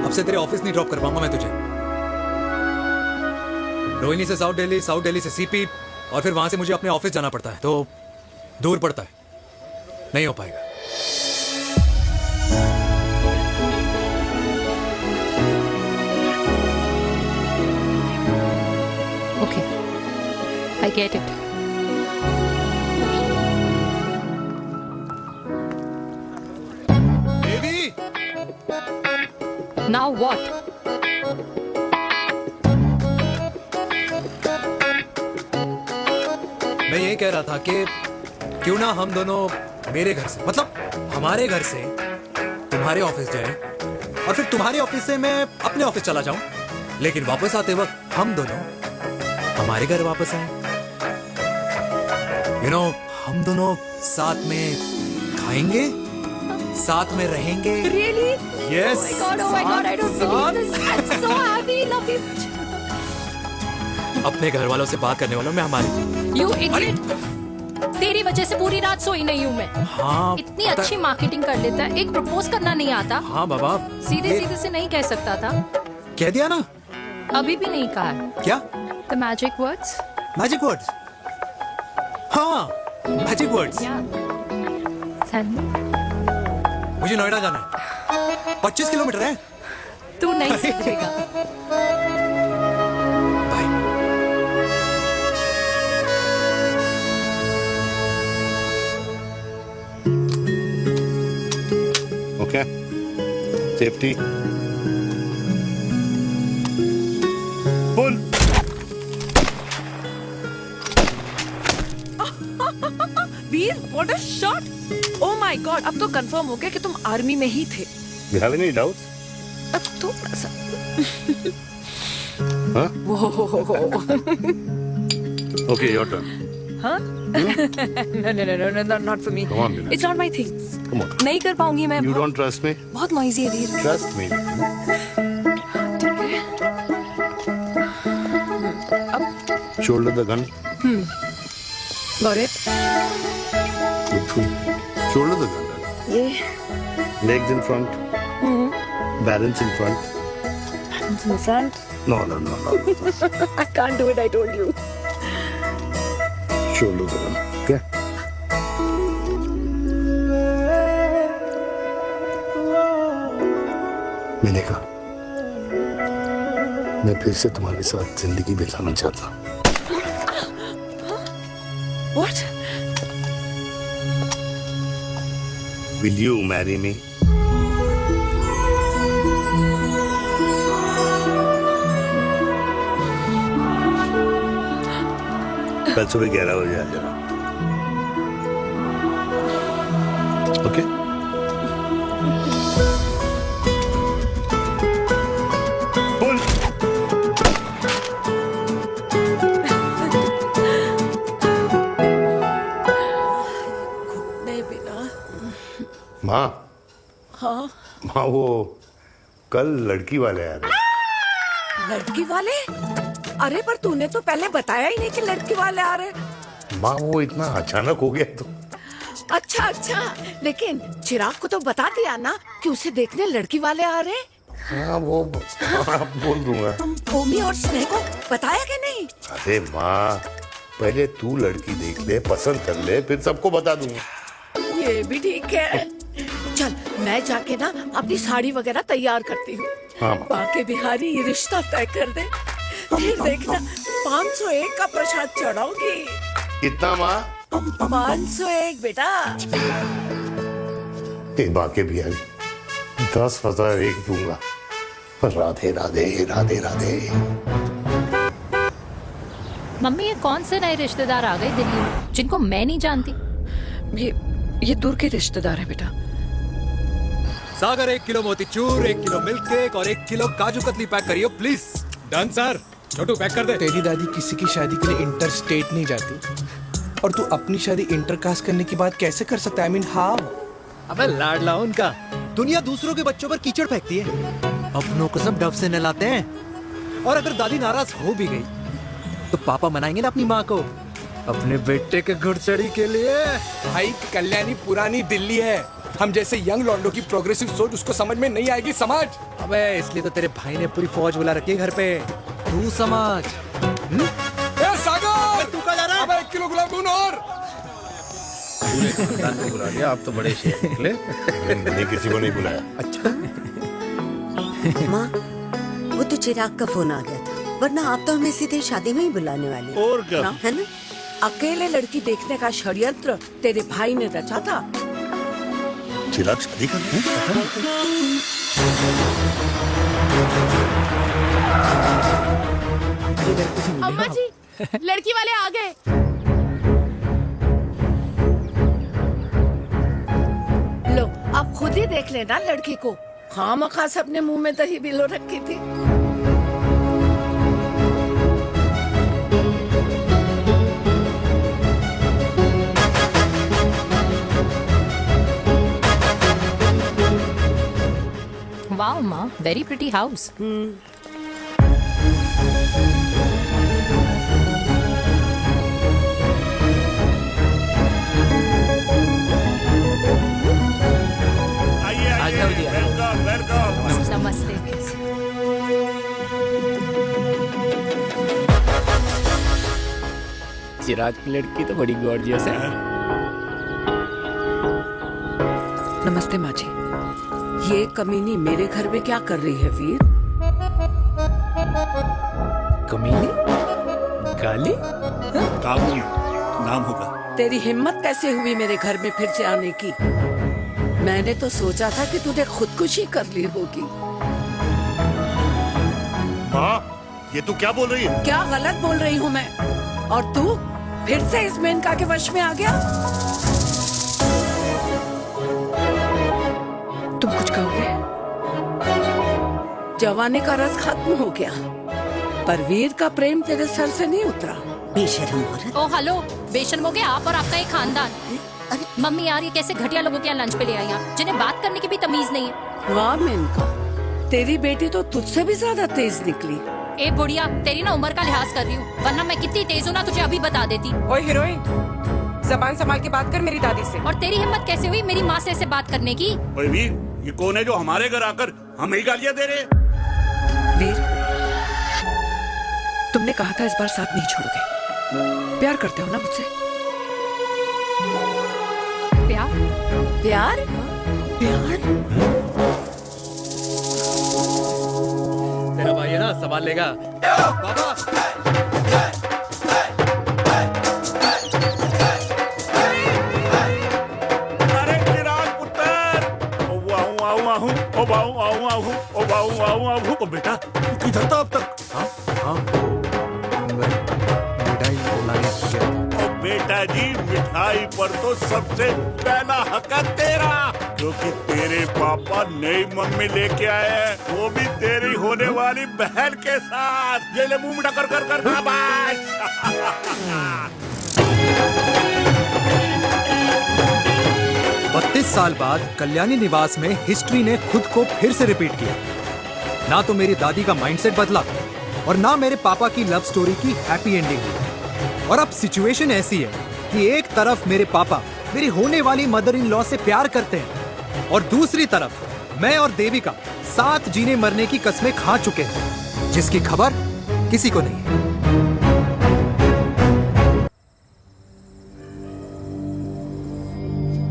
अब से तेरे ऑफिस नहीं ड्रॉप कर पाऊंगा मैं तुझे। रोहिणी से साउथ दिल्ली से सीपी, और फिर वहां से मुझे अपने ऑफिस जाना पड़ता है, तो दूर पड़ता है, नहीं हो पाएगा। Okay, I get it. Devi, Now what? मैं ये कह रहा था कि क्यों ना हम दोनों मेरे घर से, मतलब हमारे घर से तुम्हारे ऑफिस जाएं, और फिर तुम्हारे ऑफिस से मैं अपने ऑफिस चला जाऊं, लेकिन वापस आते वक्त हम दोनों हमारे घर वापस आए। यू नो, हम दोनों साथ में खाएंगे, साथ में रहेंगे। Really? Yes. Oh my God, I don't believe this. I'm so happy, love you. अपने घर वालों से बात करने वालों में हमारी। You idiot. तेरी वजह से पूरी रात सोई नहीं हूँ मैं। हाँ, इतनी अच्छी मार्केटिंग कर लेता है, एक प्रपोज करना नहीं आता। हाँ बाबा, सीधे से नहीं कह सकता था। कह दिया ना। अभी भी नहीं कहा है। क्या? The magic words. Magic words. हाँ, मैजिक वर्ड्स। Tell me. मुझे नोएडा जाना है, 25 किलोमीटर है। तू नहीं सीखेगा। Okay. Safety. Pull. Veer, what a shot! Oh my God, अब तो कंफर्म हो गया कि तुम आर्मी में ही थे। You have any doubts? अब थोड़ा सा। Huh? Whoa. Okay, your turn. Huh? No, not for me. Come on, Vinay. It's not my thing. Come on. नहीं कर पाऊंगी मैं। You don't trust me? बहुत नॉइजी है वीर। Trust me. Shoulder the gun. Got it. Shoulder the gun. ये Legs in front. Balance in front. hands in front. No. I can't do it, I told you. Shoulder the gun. Okay. मैंने कहा, मैं फिर से तुम्हारे साथ जिंदगी बिताना चाहता हूँ। What? Will you marry me? कल सुबह 11 बजे आ जाना। ओके? माँ, हाँ? माँ वो कल लड़की वाले आ रहे। लड़की वाले? अरे पर तूने तो पहले बताया ही नहीं कि लड़की वाले आ रहे। माँ वो इतना अचानक हो गया तो। अच्छा, लेकिन चिराग को तो बता दिया ना कि उसे देखने लड़की वाले आ रहे। हाँ वो बोल दूंगा। ओमी और स्नेह को बताया कि नहीं? अरे माँ, पहले तू लड़की देख ले, पसंद कर ले, फिर सबको बता दूंगा। ये भी ठीक है। चल मैं जाके ना अपनी साड़ी वगैरह तैयार करती हूँ। हाँ। बाकी बिहारी ये रिश्ता तय कर दे, फिर देखना 501 का प्रसाद चढ़ाऊंगी। कितना माँ? 501 बेटा। बाकी बिहारी 10,001 दूंगा। राधे राधे राधे राधे। मम्मी, ये कौन से नए रिश्तेदार आ गए दिल्ली में जिनको मैं नहीं जानती? ये दूर के रिश्तेदार हैं बेटा। सागर 1 किलो मोतीचूर, 1 किलो मिल्क केक और 1 किलो काजू कतली पैक करियो please. Done sir. Chhotu pack कर दे। तेरी दादी किसी की शादी के लिए इंटर स्टेट नहीं जाती, और तू अपनी शादी इंटर कास्ट करने की बात कैसे कर सकता है? I mean how? अबे लाडला उनका। दुनिया दूसरों के बच्चों पर कीचड़ फेंकती है, अपनों को सब डब से नहलाते हैं। और अगर दादी नाराज हो भी गई तो पापा मनाएंगे ना अपनी माँ को अपने बेटे के घुड़चढ़ी के लिए। भाई कल्याणी पुरानी दिल्ली है, हम जैसे यंग लॉन्डो की प्रोग्रेसिव सोच उसको समझ में नहीं आएगी, समझ। अबे इसलिए तो तेरे भाई ने पूरी फौज बुला रखी है घर पे, तू समझ। ए सागर, तू कहाँ जा रहा है? अबे 1 किलो गुलाब जामुन और। पूरे खानदान को बुला लिया, आप तो बड़े शेर निकले। नहीं, किसी को नहीं बुलाया। अच्छा माँ, वो तो चिराग का फोन आ गया था, वरना आप तो हमें सीधे शादी में ही बुलाने वाले। और क्या है ना? अकेले लड़की देखने का षड्यंत्र तेरे भाई ने रचा था। चिराग शादी करते हैं? अम्मा जी, लड़की वाले आ गए। लो, अब खुद ही देख लेना लड़की को। खामखा अपने मुंह में दही बिलो रखी थी। वाओ माँ, very pretty house. Welcome welcome. नमस्ते। चिराग की लड़की तो बड़ी गॉर्जियस है। नमस्ते माँ जी। ये कमीनी मेरे घर में क्या कर रही है वीर? कमीनी? गाली? काबुल नाम होगा। तेरी हिम्मत कैसे हुई मेरे घर में फिर से आने की? मैंने तो सोचा था कि तूने खुदकुशी कर ली होगी। माँ, ये तू क्या बोल रही है? क्या गलत बोल रही हूँ मैं? और तू फिर से इस मेनका के वश में आ गया? तुम कुछ कहोगे? जवानी का रस खत्म हो गया, पर वीर का प्रेम तेरे सर से नहीं उतरा। बेशर्म औरत। ओ हेलो, बेशर्म हो गए आप और आपका एक खानदान। मम्मी यार, ये कैसे घटिया लोगों के यहाँ लंच पे ले आई आप, जिन्हें बात करने की भी तमीज नहीं है। वाह मेनका, तेरी बेटी तो तुझसे भी ज्यादा तेज निकली। ए बुढ़िया, तेरी ना उम्र का लिहाज कर रही हूँ, वरना मैं कितनी तेज हूँ ना तुझे अभी बता देती। ओए हीरोइन, जबान संभाल के बात कर मेरी दादी से। और तेरी हिम्मत कैसे हुई मेरी माँ से ऐसे बात करने की? ओए वीर, ये कौन है जो हमारे घर आकर हमें ही गालियां दे रहे? वीर, तुमने कहा था इस बार साथ नहीं छोड़ोगे। प्यार करते हो ना मुझसे? प्यार? प्यार? प्यार? तेरा भाई है ना, संभाल लेगा। बाबा। अरे चिराग पुत्र, ओ बेटा, तू किधर था अब तक? बेटा जी, मिठाई पर तो सबसे पहला हक है तेरा, क्योंकि तेरे पापा नई मम्मी लेके आए हैं, वो भी तेरी होने वाली बहन के साथ। ये ले मुंह मीठा कर कर कर शाबाश। 32 साल बाद कल्याणी निवास में हिस्ट्री ने खुद को फिर से रिपीट किया। ना तो मेरी दादी का माइंडसेट बदला और ना मेरे पापा की लव स्टोरी की हैप्पी एंडिंग हुई। और अब सिचुएशन ऐसी है कि एक तरफ मेरे पापा मेरी होने वाली मदर इन लॉ से प्यार करते हैं और दूसरी तरफ मैं और देविका साथ जीने मरने की कस्में खा चुके हैं, जिसकी खबर किसी को नहीं है।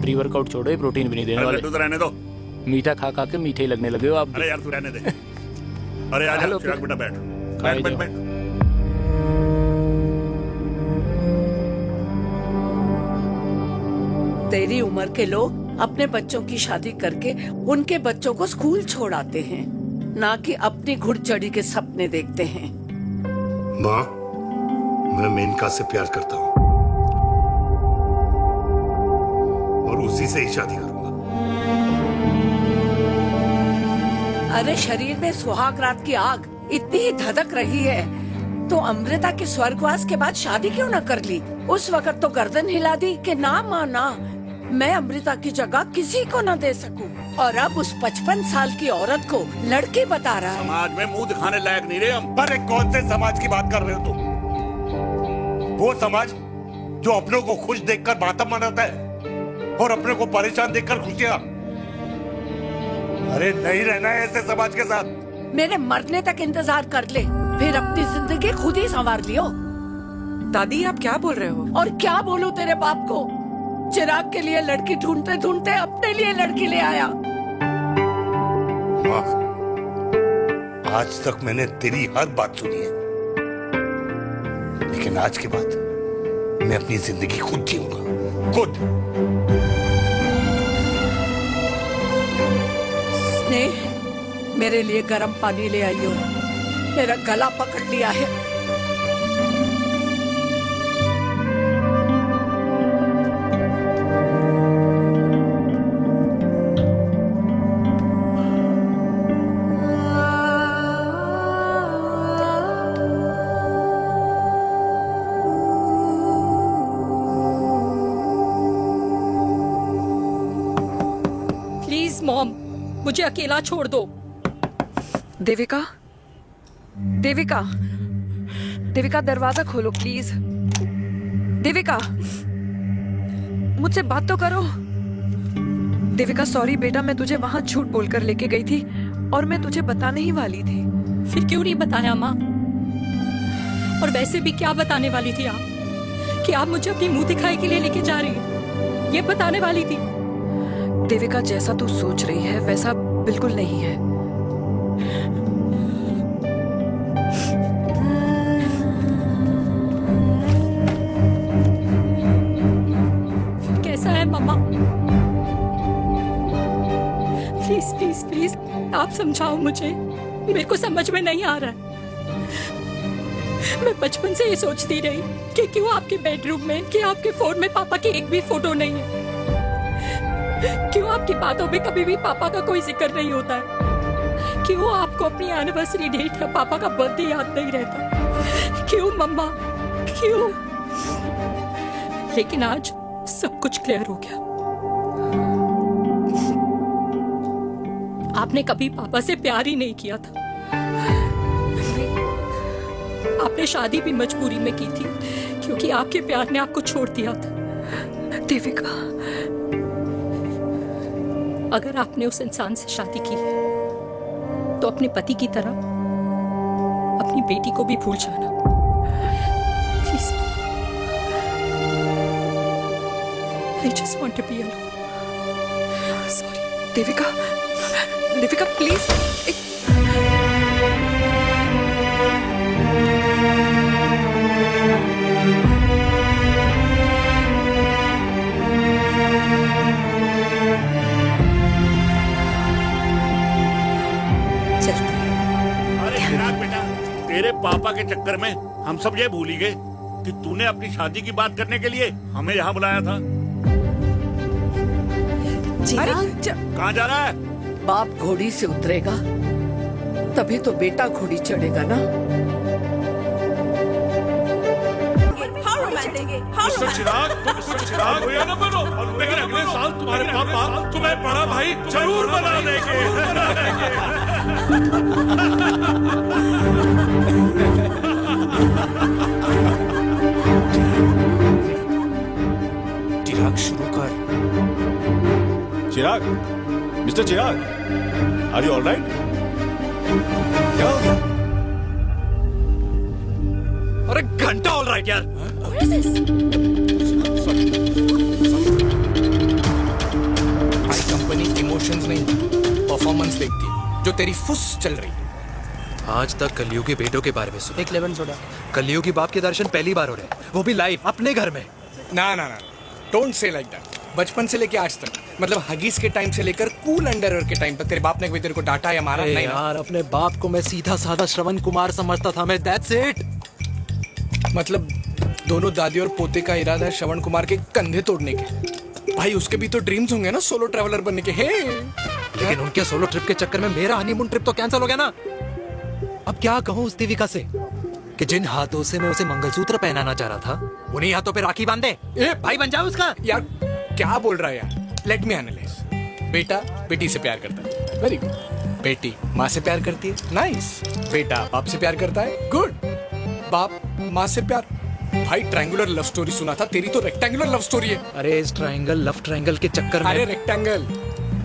प्री वर्कआउट छोड़ो, प्रोटीन भी नहीं देने वाले। तो रहने दो, मीठा खा खा के मीठे ही लगने लगे हो आप। अरे यार तू रहने दे। अरे आजा चिराग बेटा, बैठ बैठ बैठ बैठ। तेरी उम्र के लोग अपने बच्चों की शादी करके उनके बच्चों को स्कूल छोड़ाते हैं, ना कि अपनी घुड़चढ़ी के सपने देखते हैं। माँ, मैं मेनका से प्यार करता हूँ और उसी से ही शादी करूंगा। अरे शरीर में सुहाग रात की आग इतनी ही धधक रही है तो अमृता के स्वर्गवास के बाद शादी क्यों न कर ली? उस वक्त तो गर्दन हिला दी कि ना माँ ना, मैं अमृता की जगह किसी को न दे सकूं। और अब उस 55 साल की औरत को लड़की बता रहा है। समाज में मुंह दिखाने लायक नहीं रहे हम। पर कौन से समाज की बात कर रहे हो तुम? वो समाज जो अपनों को खुश देखकर मातम मनाता है और अपने को परेशान देखकर खुशियां। अरे नहीं रहना है ऐसे समाज के साथ। मेरे मरने तक इंतजार कर ले, फिर अपनी जिंदगी खुद ही संवार लियो। दादी आप क्या बोल रहे हो? और क्या बोलूं तेरे बाप को? चिराग के लिए लड़की ढूंढते ढूंढते अपने लिए लड़की ले आया। माँ, आज तक मैंने तेरी हर बात सुनी है, लेकिन आज के बाद मैं अपनी जिंदगी खुद जीऊंगा, खुद। स्नेह, मेरे लिए गर्म पानी ले आई हो, मेरा गला पकड़ लिया है। प्लीज मॉम, मुझे अकेला छोड़ दो। देविका, देविका, देविका दरवाजा खोलो प्लीज। देविका, मुझसे बात तो करो। देविका सॉरी बेटा, मैं तुझे वहां झूठ बोलकर लेके गई थी और मैं तुझे बताने ही वाली थी। फिर क्यों नहीं बताया माँ? और वैसे भी क्या बताने वाली थी आप? कि आप मुझे अपनी मुंह दिखाई के लिए लेके जा रही हैं, ये बताने वाली थी। देविका जैसा तू सोच रही है वैसा बिल्कुल नहीं है। कैसा है मम्मा? प्लीज प्लीज प्लीज आप समझाओ मुझे, मेरे को समझ में नहीं आ रहा है। मैं बचपन से ये सोचती रही कि क्यों आपके बेडरूम में, कि आपके फोन में पापा की एक भी फोटो नहीं है, क्यों आपकी बातों में कभी भी पापा का कोई जिक्र नहीं होता है, क्यों आपको अपनी एनिवर्सरी डेट या पापा का बर्थडे याद नहीं रहता, क्यों मम्मा क्यों? लेकिन आज सब कुछ क्लियर हो गया। आपने कभी पापा से प्यार ही नहीं किया था। आपने शादी भी मजबूरी में की थी क्योंकि आपके प्यार ने आपको छोड़ दिया था। देविका, अगर आपने उस इंसान से शादी की है तो अपने पति की तरह अपनी बेटी को भी भूल जाना please. I just want to be alone. Sorry. Devika, Devika please. अरे चिराग बेटा, तेरे पापा के चक्कर में हम सब ये भूल ही गए कि तूने अपनी शादी की बात करने के लिए हमें यहाँ बुलाया था। कहाँ जा रहा है? बाप घोड़ी से उतरेगा तभी तो बेटा घोड़ी चढ़ेगा ना। मिस्टर चिराग भैया ना बनो, लेकिन अगले साल तुम्हारे पापा तुम्हें बड़ा भाई जरूर बना देंगे। चिराग शुरू कर। Chirag, mister Chirag, are you alright? क्या हो गया? अरे घंटा ऑलराइट यार। भाई कंपनी इमोशंस नहीं परफॉर्मेंस देखती है, जो तेरी फुस चल रही है। आज तक कलियुग के बेटों के बारे में सुना। एक लेमन सोडा। कलियुग की बाप के दर्शन पहली बार हो रहे हैं, वो भी लाइव अपने घर में। ना ना ना, डोंट से लाइक दैट। बचपन से लेके आज तक, मतलब हगीज के टाइम से लेकर कूल अंडरवेयर के टाइम तक तेरे बाप ने कभी तेरे को डांटा या मारा नहीं? यार अपने बाप को मैं सीधा साधा श्रवण कुमार समझता था मैं, दैट्स इट। मतलब दोनों दादी और पोते का इरादा है श्रवण कुमार के कंधे तोड़ने के। भाई उसके भी तो ड्रीम्स होंगे ना सोलो ट्रैवलर बनने के। हे लेकिन उनके सोलो ट्रिप के चक्कर में मेरा हनीमून ट्रिप तो कैंसिल हो गया ना। अब क्या कहूँ उस देविका से? कि जिन हाथों से मैं उसे मंगलसूत्र पहनाना चाह रहा था उन्हीं हाथों पे राखी बांध दे। ए भाई बन जाओ उसका। यार क्या बोल रहा है यार? Let me analyse. बेटा बेटी से प्यार करता है, वेरी गुड। बेटी माँ से प्यार करती है, नाइस। बेटा बाप से प्यार करता है, गुड। बाप माँ से प्यार। भाई ट्रायंगुलर लव स्टोरी सुना था, तेरी तो रेक्टेंगुलर लव स्टोरी है। अरे इस ट्रायंगल लव ट्रायंगल के चक्कर में, अरे रेक्टेंगल,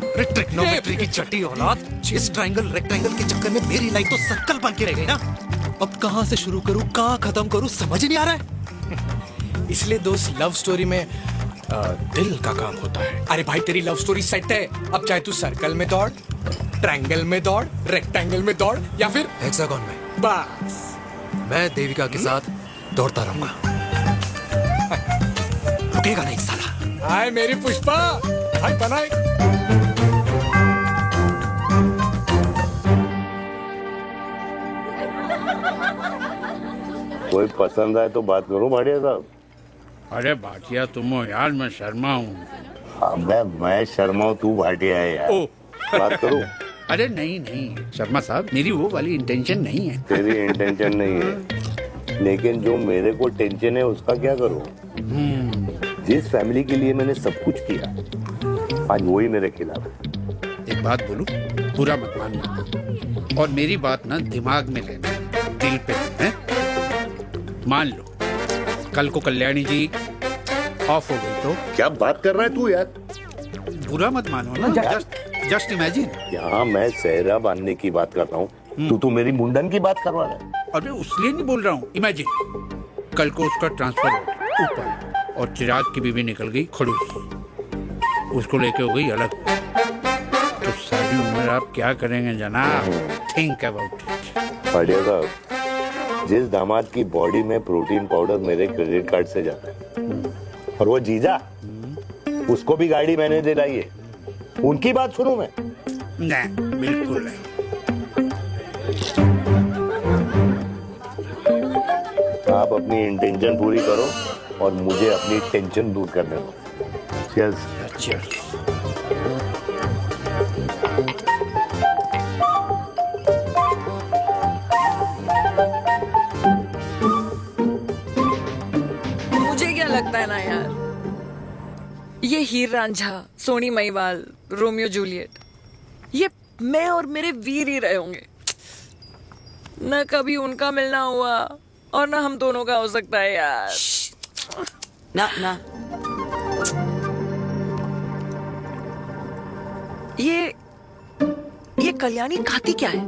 अरे ट्रिग्नोमेट्री की छठी औलाद, इस ट्रायंगल रेक्टेंगल के चक्कर में मेरी लाइफ तो सर्कल बन के रह गई ना। अब कहाँ से शुरू करूँ, कहाँ खत्म करूँ, समझ ही नहीं आ रहा है। इसलिए दोस्त लव स्टोरी में दिल का काम होता है। अरे भाई तेरी लव स्टोरी सेट है, अब चाहे तू सर्कल में दौड़, ट्रायंगल में दौड़, रेक्टेंगल में दौड़ या फिर हेक्सागोन में, बस मैं देविका के साथ दौड़ता रहूंगा। रुकेगा नहीं साला। हाय मेरी पुष्पा, हाय बनाए। कोई पसंद आए तो बात करूं भाटिया साहब? अरे भाटिया तुम हो यार, मैं शर्मा हूँ। अबे मैं शर्मा हूँ, तू भाटिया है यार। बात करूं? अरे नहीं नहीं शर्मा साहब, मेरी वो वाली इंटेंशन नहीं है। तेरी इंटेंशन नहीं है, लेकिन जो मेरे को टेंशन है उसका क्या करूं? जिस फैमिली के लिए मैंने सब कुछ किया, आज वही मेरे खिलाफ है। एक बात बोलूं, बुरा मत मानना, और मेरी बात ना दिमाग में लेना, दिल पे है। मान लो कल को कल्याणी जी ऑफ हो गई तो? क्या बात कर रहा है तू यार? बुरा मत मानो ना, जस्ट इमेजिन। यहाँ मैं सेहरा बांधने की बात कर रहा हूँ, तू तो मेरी मुंडन की बात करवा रहा है। अरे उसलिए नहीं बोल रहा हूँ, इमेजिन कल को उसका ट्रांसफर हो गया ऊपर और चिराग की बीवी निकल गई खड़ूस, उसको लेके हो गई अलग, तो सारी उम्र आप क्या करेंगे जनाब? Think about it. बढ़िया साहब, जिस दामाद की बॉडी में प्रोटीन पाउडर मेरे क्रेडिट कार्ड से जाता है, और वो जीजा, उसको भी गाड़ी मैंने दिलाई है, उनकी बात सुनूं मैं? नहीं, बिल्कुल नहीं। आप अपनी इंटेंशन पूरी करो और मुझे अपनी टेंशन दूर करने दो। Cheers. Cheers. मुझे क्या लगता है ना यार, ये हीर रांझा, सोनी महिवाल, रोमियो जूलियट, ये मैं और मेरे वीर ही रहे होंगे। न कभी उनका मिलना हुआ और ना हम दोनों का हो सकता है यार। ना ना, ये कल्याणी खाती क्या है?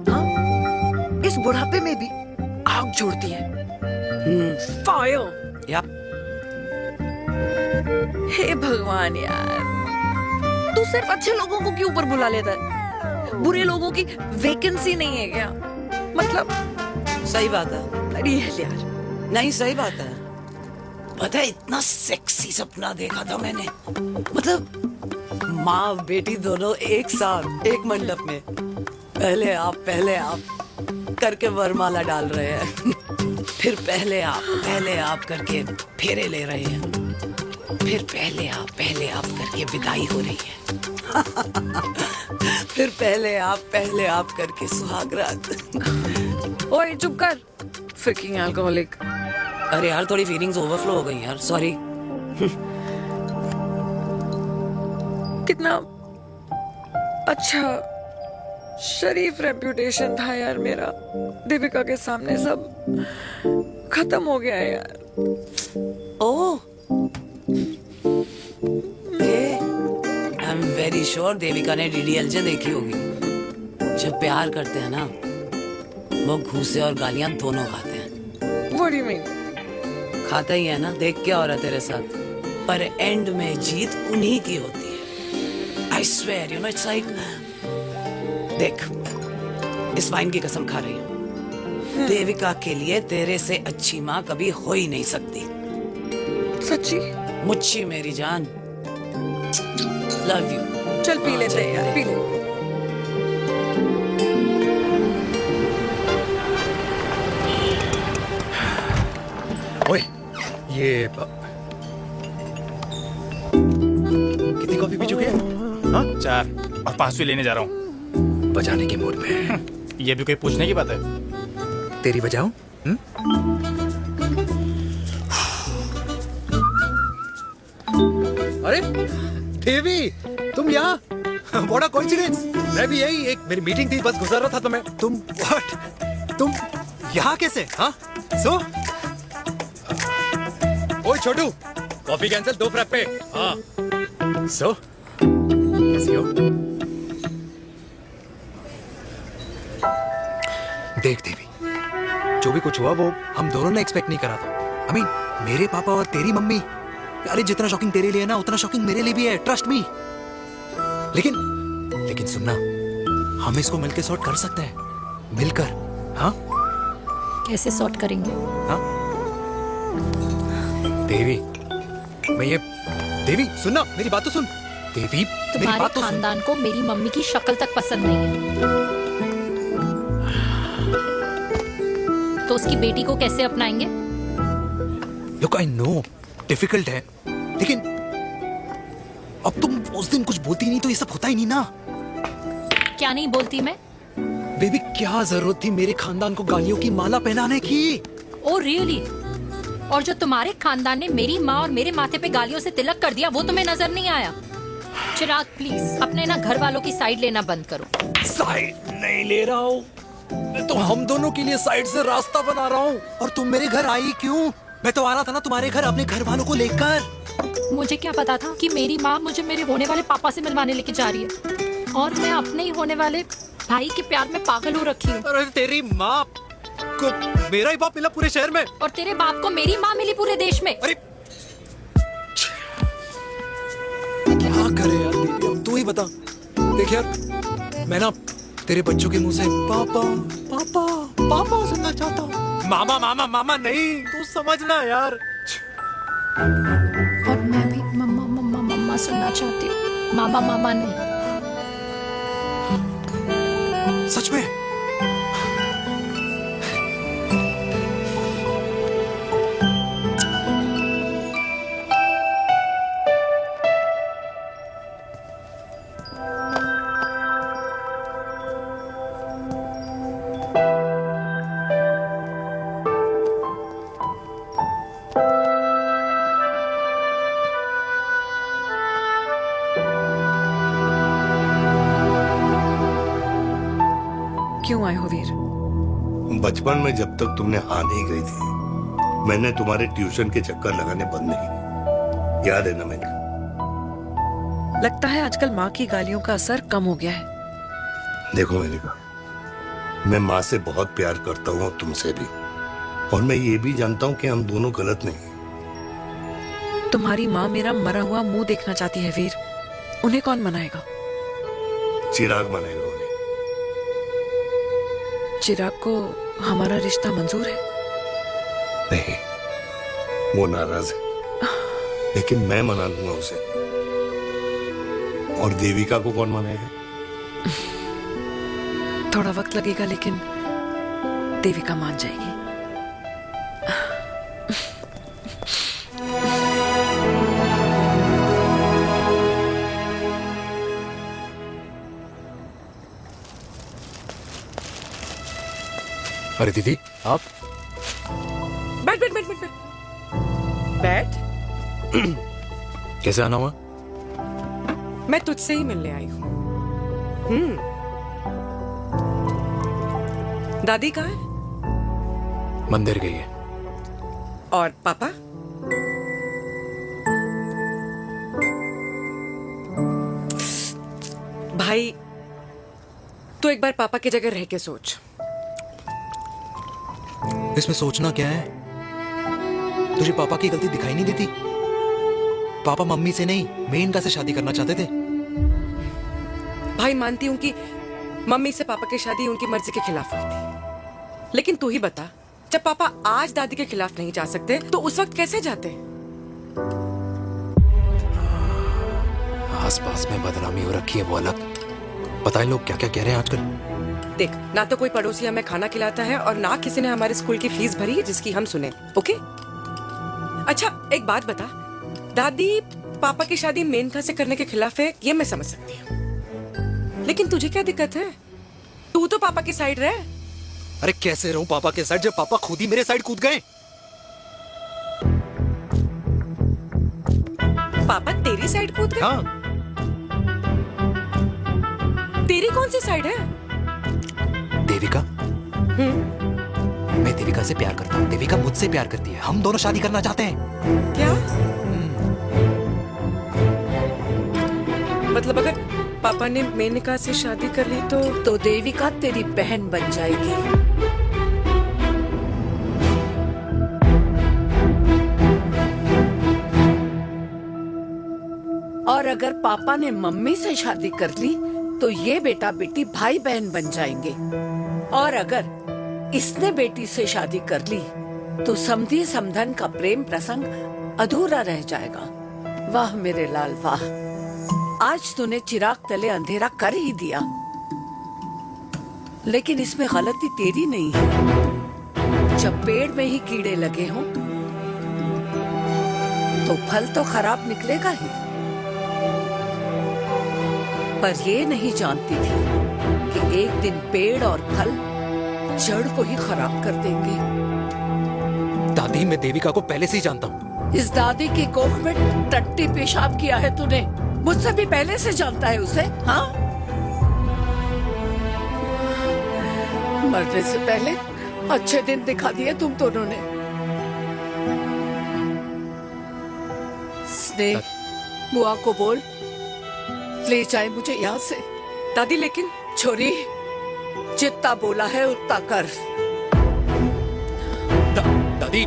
हाँ? इस बुढ़ापे में भी आग जोड़ती है। फायर। या हे भगवान यार, तू सिर्फ अच्छे लोगों को क्यों ऊपर बुला लेता है? बुरे लोगों की वैकेंसी नहीं है क्या? मतलब सही बात है। अरे यार नहीं, सही बात है। पता है इतना सेक्सी सपना देखा था मैंने, मतलब माँ बेटी दोनों एक साथ एक मंडप में, पहले आप करके वरमाला डाल रहे हैं, फिर पहले आप करके फेरे ले रहे हैं, फिर पहले आप करके विदाई हो रही है, फिर पहले आप करके सुहागरात। ओए चुप कर, फ्रिकिंग अल्कोहलिक। अरे यार थोड़ी फीलिंग्स ओवरफ्लो हो गई यार, सॉरी। कितना अच्छा शरीफ रेप्यूटेशन था यार मेरा, दीपिका के सामने सब खत्म हो गया है यार। Oh, I am very sure Devika ने डीडीएलजे देखी होगी। जब प्यार करते हैं ना, वो घूसे और गालियां दोनों खाते हैं। What do you mean? खाता ही है ना, देख क्या हो रहा है तेरे साथ, पर एंड में जीत उन्हीं की होती है। I swear, you know, it's like, देख, इस वाइन की कसम खा रही हूँ, देविका के लिए तेरे से अच्छी माँ कभी हो ही नहीं सकती। सच्ची? मुच्छी मेरी जान, लव यू। चल पी लेते हैं यार, पी ले। ओए, ये कितनी कॉफी पी चुके हैं? हाँ? 4 और 5वीं लेने जा रहा हूँ। बजाने के मूड में। ये भी कोई पूछने की बात है? तेरी बजाऊं? अरे देवी, तुम यहाँ? What a coincidence! मैं भी यही, एक मेरी मीटिंग थी, बस गुजर रहा था तो मैं, तुम यहाँ कैसे? हाँ? ओए छोटू, कॉफी कैंसिल, 2 फ्रैप पे। हाँ। कैसी हो? देख देवी, जो भी कुछ हुआ वो हम दोनों ने एक्सपेक्ट नहीं करा था। I mean, मेरे पापा और तेरी मम्मी, अरे जितना शॉकिंग तेरे लिए है ना, उतना शॉकिंग मेरे लिए भी है, ट्रस्ट मी। लेकिन सुनना, हम इसको मिलकर सॉर्ट कर सकते हैं, मिलकर। हाँ? कैसे सॉर्ट करेंगे? हाँ? देवी, देवी सुनना, मेरी बात तो सुन। देवी, तुम्हारे खानदान को मेरी मम्मी की शक्ल तक पसंद नहीं है, तो उसकी बेटी को कैसे अपनाएंगे? Look, I know, डिफिकल्ट है, लेकिन अब तुम उस दिन कुछ बोलती नहीं तो ये सब होता ही नहीं ना। क्या नहीं बोलती मैं? बेबी, क्या जरूरत थी मेरे खानदान को गालियों की माला पहनाने की? Oh really? और जो तुम्हारे खानदान ने मेरी माँ और मेरे माथे पे गालियों से तिलक कर दिया, वो तुम्हें नजर नहीं आया? चिराग प्लीज अपने ना घर वालों की साइड लेना बंद करो। साइड नहीं ले रहा हूँ, मैं तो हम दोनों के लिए साइड से रास्ता बना रहा हूँ। और तुम मेरे घर आई क्यों? मैं तो आ रहा था ना तुम्हारे घर अपने घर वालों को लेकर। मुझे क्या पता था कि मेरी माँ मुझे मेरे होने वाले पापा से मिलवाने लेके जा रही है, और मैं अपने ही होने वाले भाई के प्यार में पागल हो रखी हूँ। अरे तेरी माँ को मेरा ही बाप मिला पूरे शहर में, और तेरे बाप को मेरी माँ मिली पूरे देश में। अरे क्या करे यार दीदी, अब तू ही बता। देख यार, मैं ना तेरे बच्चों के मुंह से पापा पापा पापा सुनना चाहता हूँ। मामा मामा मामा नहीं, तू समझना यार। और मैं भी मम्मा मम्मा मम्मा सुनना चाहती हूँ, मामा मामा नहीं। सच में? क्यों आए हो वीर? बचपन में जब तक तुमने हाँ नहीं कही थी, मैंने तुम्हारे ट्यूशन के चक्कर लगाने बंद नहीं किए। याद है ना मैंने? लगता है आजकल माँ की गालियों का असर कम हो गया है। देखो मेलिका, मैं माँ से बहुत प्यार करता हूँ और तुमसे भी, और मैं ये भी जानता हूँ कि हम दोनों गलत नहीं। तुम्हारी माँ मेरा मरा हुआ मुंह देखना चाहती है वीर, उन्हें कौन मनाएगा? चिराग मनाएगा। चिराग को हमारा रिश्ता मंजूर है? नहीं, वो नाराज है, लेकिन मैं मना लूंगा उसे। और देविका को कौन मनाएगा? थोड़ा वक्त लगेगा, लेकिन देविका मान जाएगी। अरे दीदी, आप? बैठ बैठ बैठ बैठ बैठ। कैसे आना हुआ? मैं तुझसे ही मिलने आई हूँ। दादी कहाँ है? मंदिर गई है। और पापा? भाई, तू एक बार पापा की जगह रह के सोच। इसमें सोचना क्या है? तुझे पापा की गलती दिखाई नहीं देती? पापा मम्मी से नहीं, मेनका से शादी करना चाहते थे। भाई, मानती हूँ कि मम्मी से पापा की शादी उनकी मर्जी के खिलाफ हुई थी, लेकिन तू ही बता, जब पापा आज दादी के खिलाफ नहीं जा सकते तो उस वक्त कैसे जाते? आसपास में बदनामी हो रखी है, वो अलग। पता है लोग क्या क्या कह रहे हैं आजकल? देख, ना तो कोई पड़ोसी हमें खाना खिलाता है और ना किसी ने हमारे स्कूल की फीस भरी है जिसकी हम सुने। ओके? अच्छा, एक बात बता, दादी पापा की शादी मेनका से करने के खिलाफ है, ये मैं समझ सकती हूँ, लेकिन तुझे क्या दिक्कत है? तू तो पापा की साइड रहे। अरे कैसे रहूं पापा के साइड जब पापा खुद ही मेरे साइड कूद गए? पापा तेरी साइड कूद गए? हाँ। तेरी कौन सी साइड है? देविका। मैं देविका से प्यार करता हूँ, देविका मुझसे प्यार करती है, हम दोनों शादी करना चाहते हैं। क्या? मतलब अगर पापा ने मेनका से शादी कर ली तो देविका तेरी बहन बन जाएगी। और अगर पापा ने मम्मी से शादी कर ली तो ये बेटा बेटी भाई बहन बन जाएंगे। और अगर इसने बेटी से शादी कर ली तो समधी समधन का प्रेम प्रसंग अधूरा रह जाएगा। वाह मेरे लाल वाह, आज तूने चिराग तले अंधेरा कर ही दिया। लेकिन इसमें गलती तेरी नहीं है। जब पेड़ में ही कीड़े लगे हों तो फल तो खराब निकलेगा ही। पर ये नहीं जानती थी कि एक दिन पेड़ और फल जड़ को ही खराब कर देंगे। दादी, मैं देविका को पहले से ही जानता हूँ। इस दादी की कोख में टट्टी पेशाब किया है तूने, मुझसे भी पहले से जानता है उसे। हाँ, मरने से पहले अच्छे दिन दिखा दिए तुम दोनों ने। स्नेह, बुआ को बोल ले जाए मुझे यहाँ से। दादी लेकिन छोरी, जितना बोला है उतना कर। दादी,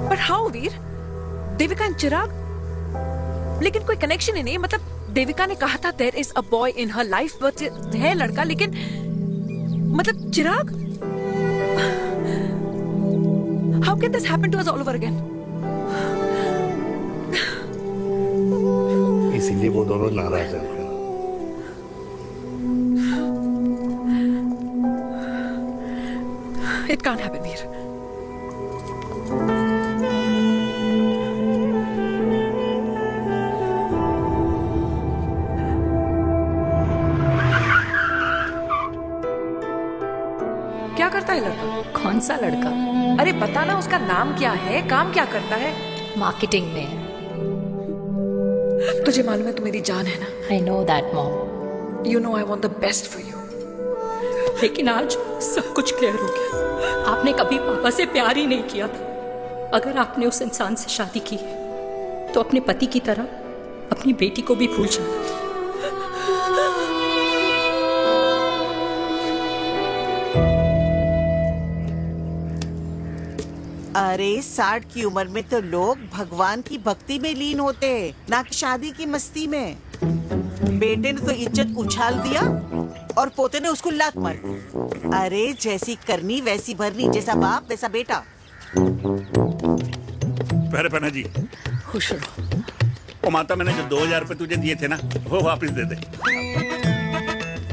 पर हाउ वीर? देविका एंड चिराग, लेकिन कोई कनेक्शन ही नहीं। मतलब देविका ने कहा था there is a boy in her life, but है लड़का, लेकिन मतलब Chirag, how can this happen to us all over again? इसीलिए वो दोनों नाराज हैं। It can't happen Veer. क्या करता है लड़का? कौन सा लड़का? अरे बता ना, उसका नाम क्या है, काम क्या करता है? मार्केटिंग में है। तुझे मालूम है तू मेरी जान है ना। I know that mom. You know I want the best for you. लेकिन आज सब कुछ क्लियर हो गया। आपने कभी पापा से प्यार ही नहीं किया था। अगर आपने उस इंसान से शादी की है तो अपने पति की तरह अपनी बेटी को भी भूल जाना। अरे 60 की उम्र में तो लोग भगवान की भक्ति में लीन होते हैं, ना कि शादी की मस्ती में। बेटे ने तो इज्जत उछाल दिया और पोते ने उसको लात मार दी। अरे जैसी करनी वैसी भरनी, जैसा बाप वैसा बेटा। पहना जी, खुश रहो। ओ माता, मैंने जो 2000 रुपए तुझे दिए थे ना, वो वापस दे दे।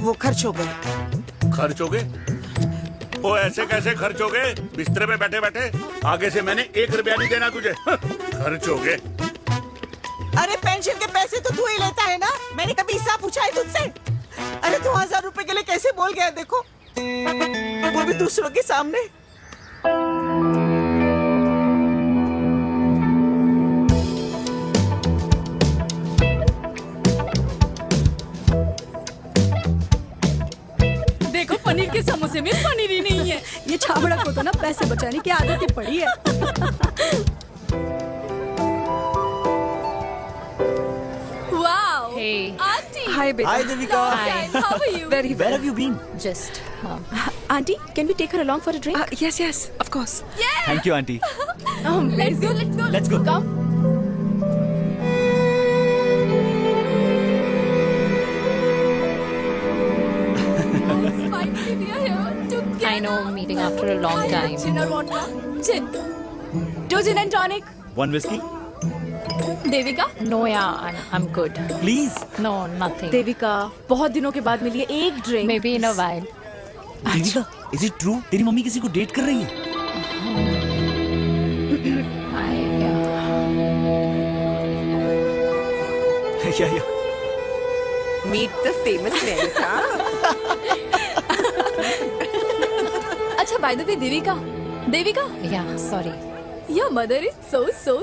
वो खर्च हो गए। खर्च हो गए? वो ऐसे कैसे खर्च हो गए? बिस्तर पे बैठे बैठे। आगे से मैंने 1 रुपया नहीं देना तुझे। खर्च हो गए। अरे पेंशन के पैसे तो तू ही लेता है ना, मैंने कभी हिसाब पूछा है तुझसे? अरे तू 1000 रुपए के लिए कैसे बोल गया, देखो, वो भी दूसरों के सामने। देखो पनीर के समोसे में पनीर ही नहीं है। ये छाबड़ा को तो ना पैसे बचाने की आदत ही पड़ी है। Wow. Hey. Auntie. Hi, baby. Hi, Devika. Hi. How are you? Very well. Where have you been? Just. Auntie, can we take her along for a drink? Yes, yes, of course. Yeah. Thank you, auntie. Let's go. Let's go. Let's go. Come. Finally, we are here together. I know, meeting after a long time. Gin or vodka? Gin. 2 gin and tonic. 1 whiskey. Devika? No यार, I am good. Please. No, nothing. Devika, बहुत दिनों के बाद मिली है, एक drink. Maybe in a while. Devika, is it true तेरी mummy किसी को डेट कर रही है? या मीट द फेमस मेनका। अच्छा, बाय द वे देविका, या sorry, your mother is so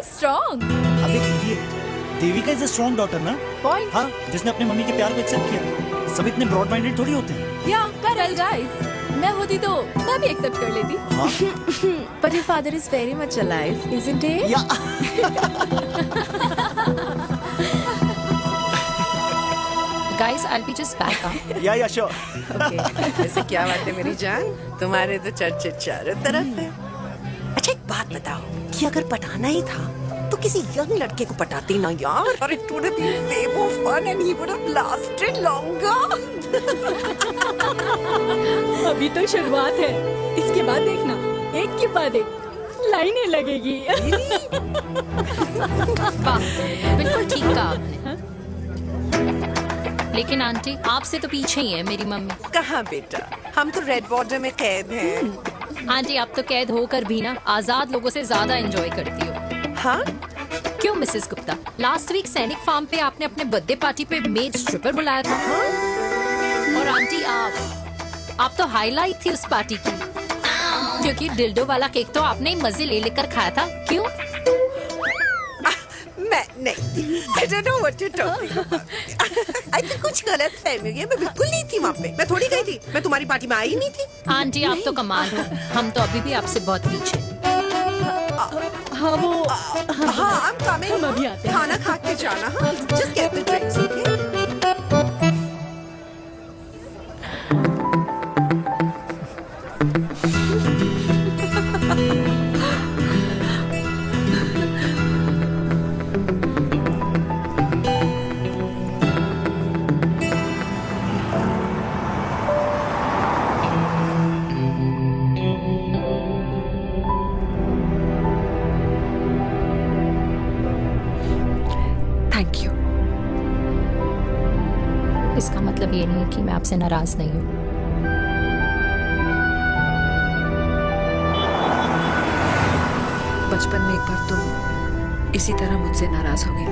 strong। अबे ये Devika is a strong daughter ना? पॉइंट। हाँ, जिसने अपने मम्मी के प्यार को एक्सेप्ट किया। सब इतने ब्रॉड माइंडेड थोड़ी होते हैं। या करेक्ट गाइस, मैं होती तो मैं भी एक्सेप्ट कर लेती। But your father is very much alive, isn't he? या guys, I'll be just back up. या श्योर। ओके, ऐसे क्या बात है मेरी जान, तुम्हारे तो चर्चे चारों तरफ है। अच्छा एक बात बताओ कि अगर पटाना ही था तो किसी यंग लड़के को पटाती ना यार, और it would have been way more fun and he would have lasted longer। अभी तो शुरुआत है, इसके बाद देखना, एक के बाद एक लाइनें लगेगी। वाह, बिल्कुल ठीक कहा आपने। लेकिन आंटी, आपसे तो पीछे ही है मेरी मम्मी। कहाँ बेटा, हम तो रेड वाटर में कैद हैं। आंटी, आप तो कैद होकर भी ना आजाद लोगों से ज्यादा एंजॉय करती हो। हाँ? क्यों मिसेस गुप्ता, लास्ट वीक सैनिक फार्म पे आपने अपने बर्थडे पार्टी पे मेड स्ट्रिपर बुलाया था। और आंटी, आप तो हाईलाइट थी उस पार्टी की, क्योंकि डिल्डो वाला केक तो आपने ही मजे ले लेकर खाया था। क्यों? मैं नहीं, I don't know what you're talking about। I think कुछ गलत फहमी हुई है, मैं बिल्कुल नहीं थी वहाँ पे, मैं थोड़ी गई थी, मैं तुम्हारी पार्टी में आई नहीं थी। आंटी, आप तो कमाल हो, हम तो अभी भी आपसे बहुत पीछे। हाँ वो, हाँ I'm coming, हम अभी आते हैं। खाना खा के जाना। हाँ, just get the drinks, okay? इसका मतलब ये नहीं कि मैं आपसे नाराज नहीं हूँ। बचपन में एक बार तुम इसी तरह मुझसे नाराज हो गई थी।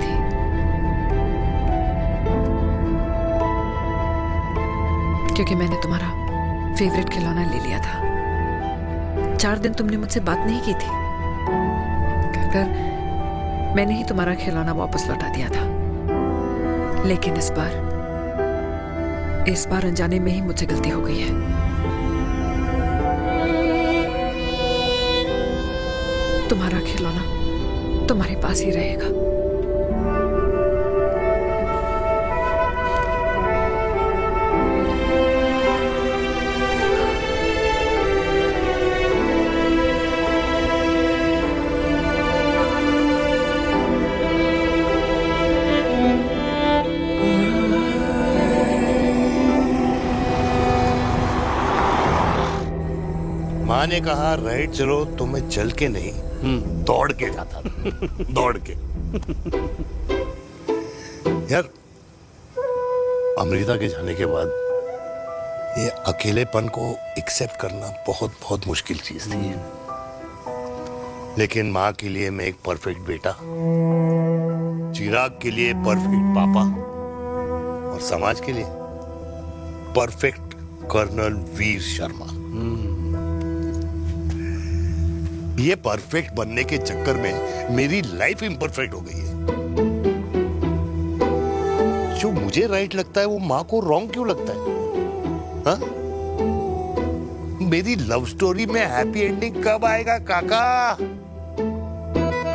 क्योंकि मैंने तुम्हारा फेवरेट खिलौना ले लिया था। 4 दिन तुमने मुझसे बात नहीं की थी, कहकर मैंने ही तुम्हारा खिलौना वापस लौटा दिया था। लेकिन इस बार अनजाने में ही मुझसे गलती हो गई है। तुम्हारा खिलौना तुम्हारे पास ही रहेगा। माँ ने कहा राइट चलो तो मैं चल के नहीं दौड़ के जाता था। दौड़ के। यार अमृता के जाने के बाद ये अकेलेपन को एक्सेप्ट करना बहुत बहुत मुश्किल चीज थी। लेकिन माँ के लिए मैं एक परफेक्ट बेटा, चिराग के लिए परफेक्ट पापा और समाज के लिए परफेक्ट कर्नल वीर शर्मा। ये परफेक्ट बनने के चक्कर में मेरी लाइफ इम्परफेक्ट हो गई है। जो मुझे राइट लगता है वो माँ को रॉन्ग क्यों लगता है? हा? मेरी लव स्टोरी में हैप्पी एंडिंग कब आएगा काका?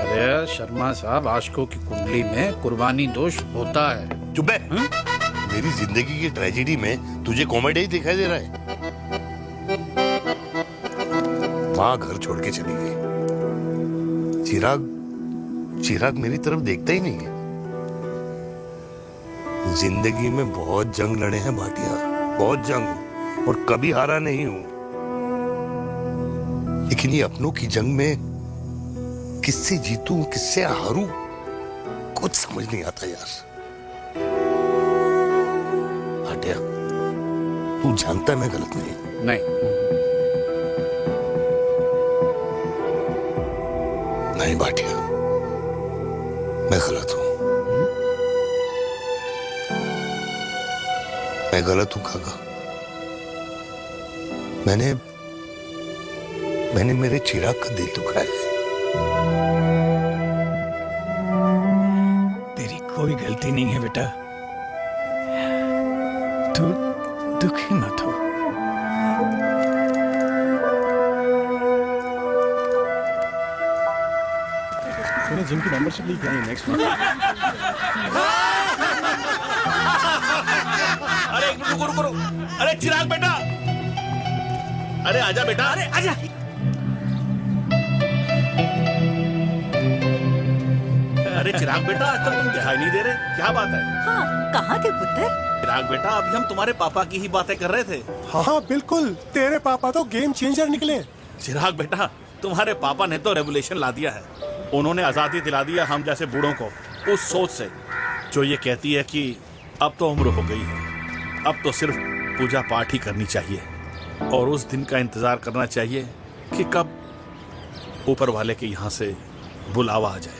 अरे शर्मा साहब, आशिकों की कुंडली में कुर्बानी दोष होता है। चुप है। मेरी जिंदगी की ट्रेजेडी में तुझे कॉमेडी ही दिखाई दे रहा है। माँ घर छोड़ के चली गई। चिराग मेरी तरफ देखता ही नहीं है। जिंदगी में बहुत जंग लड़े हैं भाटिया, बहुत जंग, और कभी हारा नहीं हूं। लेकिन ये अपनों की जंग में किससे जीतूं, किससे हारूं, कुछ समझ नहीं आता यार। भाटिया, तू जानता है मैं गलत नहीं। नहीं भाटिया, मैं गलत हूं। मैं गलत हूं काका। मैंने मेरे चिराग का दिल दुखाया है। तेरी कोई गलती नहीं है बेटा, तू दुखी मत हो। मैंने जिम की मेंबरशिप ली क्या है नेक्स्ट मंथ? अरे रुको। अरे चिराग बेटा, अरे आजा बेटा, अरे आजा। अरे चिराग बेटा, आज तक तुम दिखाई नहीं दे रहे, क्या बात है? हाँ, कहाँ थे पुत्र? चिराग बेटा, अभी हम तुम्हारे पापा की ही बातें कर रहे थे। हाँ बिल्कुल, तेरे पापा तो गेम चेंजर निकले। चिराग बेटा, तुम्हारे पापा ने तो रेवोल्यूशन ला दिया है। उन्होंने आजादी दिला दिया हम जैसे बूढ़ों को उस सोच से जो ये कहती है कि अब तो उम्र हो गई है, अब तो सिर्फ पूजा पाठ ही करनी चाहिए और उस दिन का इंतजार करना चाहिए कि कब ऊपर वाले के यहाँ से बुलावा आ जाए।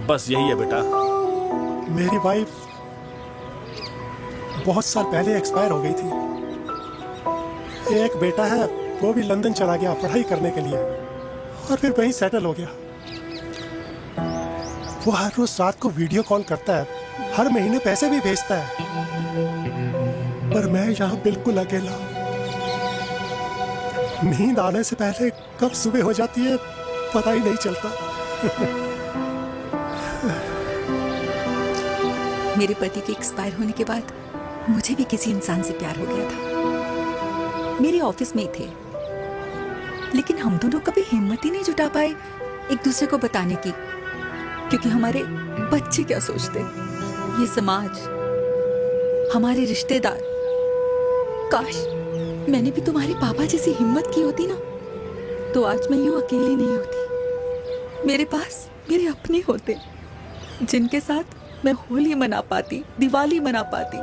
बस यही है बेटा। मेरी वाइफ बहुत साल पहले एक्सपायर हो गई थी। एक बेटा है, वो भी लंदन चला गया पढ़ाई करने के लिए और फिर वहीं सेटल हो गया। वो हर रोज रात को वीडियो कॉल करता है, हर महीने पैसे भी भेजता है, पर मैं यहाँ बिल्कुल अकेला हूँ। नींद आने से पहले कब सुबह हो जाती है पता ही नहीं चलता। मेरे पति के एक्सपायर होने के बाद मुझे भी किसी इंसान से प्यार हो गया था। मेरे ऑफिस में ही थे, लेकिन हम दोनों कभी हिम्मत ही नहीं जुटा पाए एक दूसरे को बताने की, क्योंकि हमारे बच्चे क्या सोचते, ये समाज, हमारे रिश्तेदार। काश मैंने भी तुम्हारे पापा जैसी हिम्मत की होती ना, तो आज मैं यूं अकेली नहीं होती। मेरे पास मेरे अपने होते जिनके साथ मैं होली मना पाती, दिवाली मना पाती।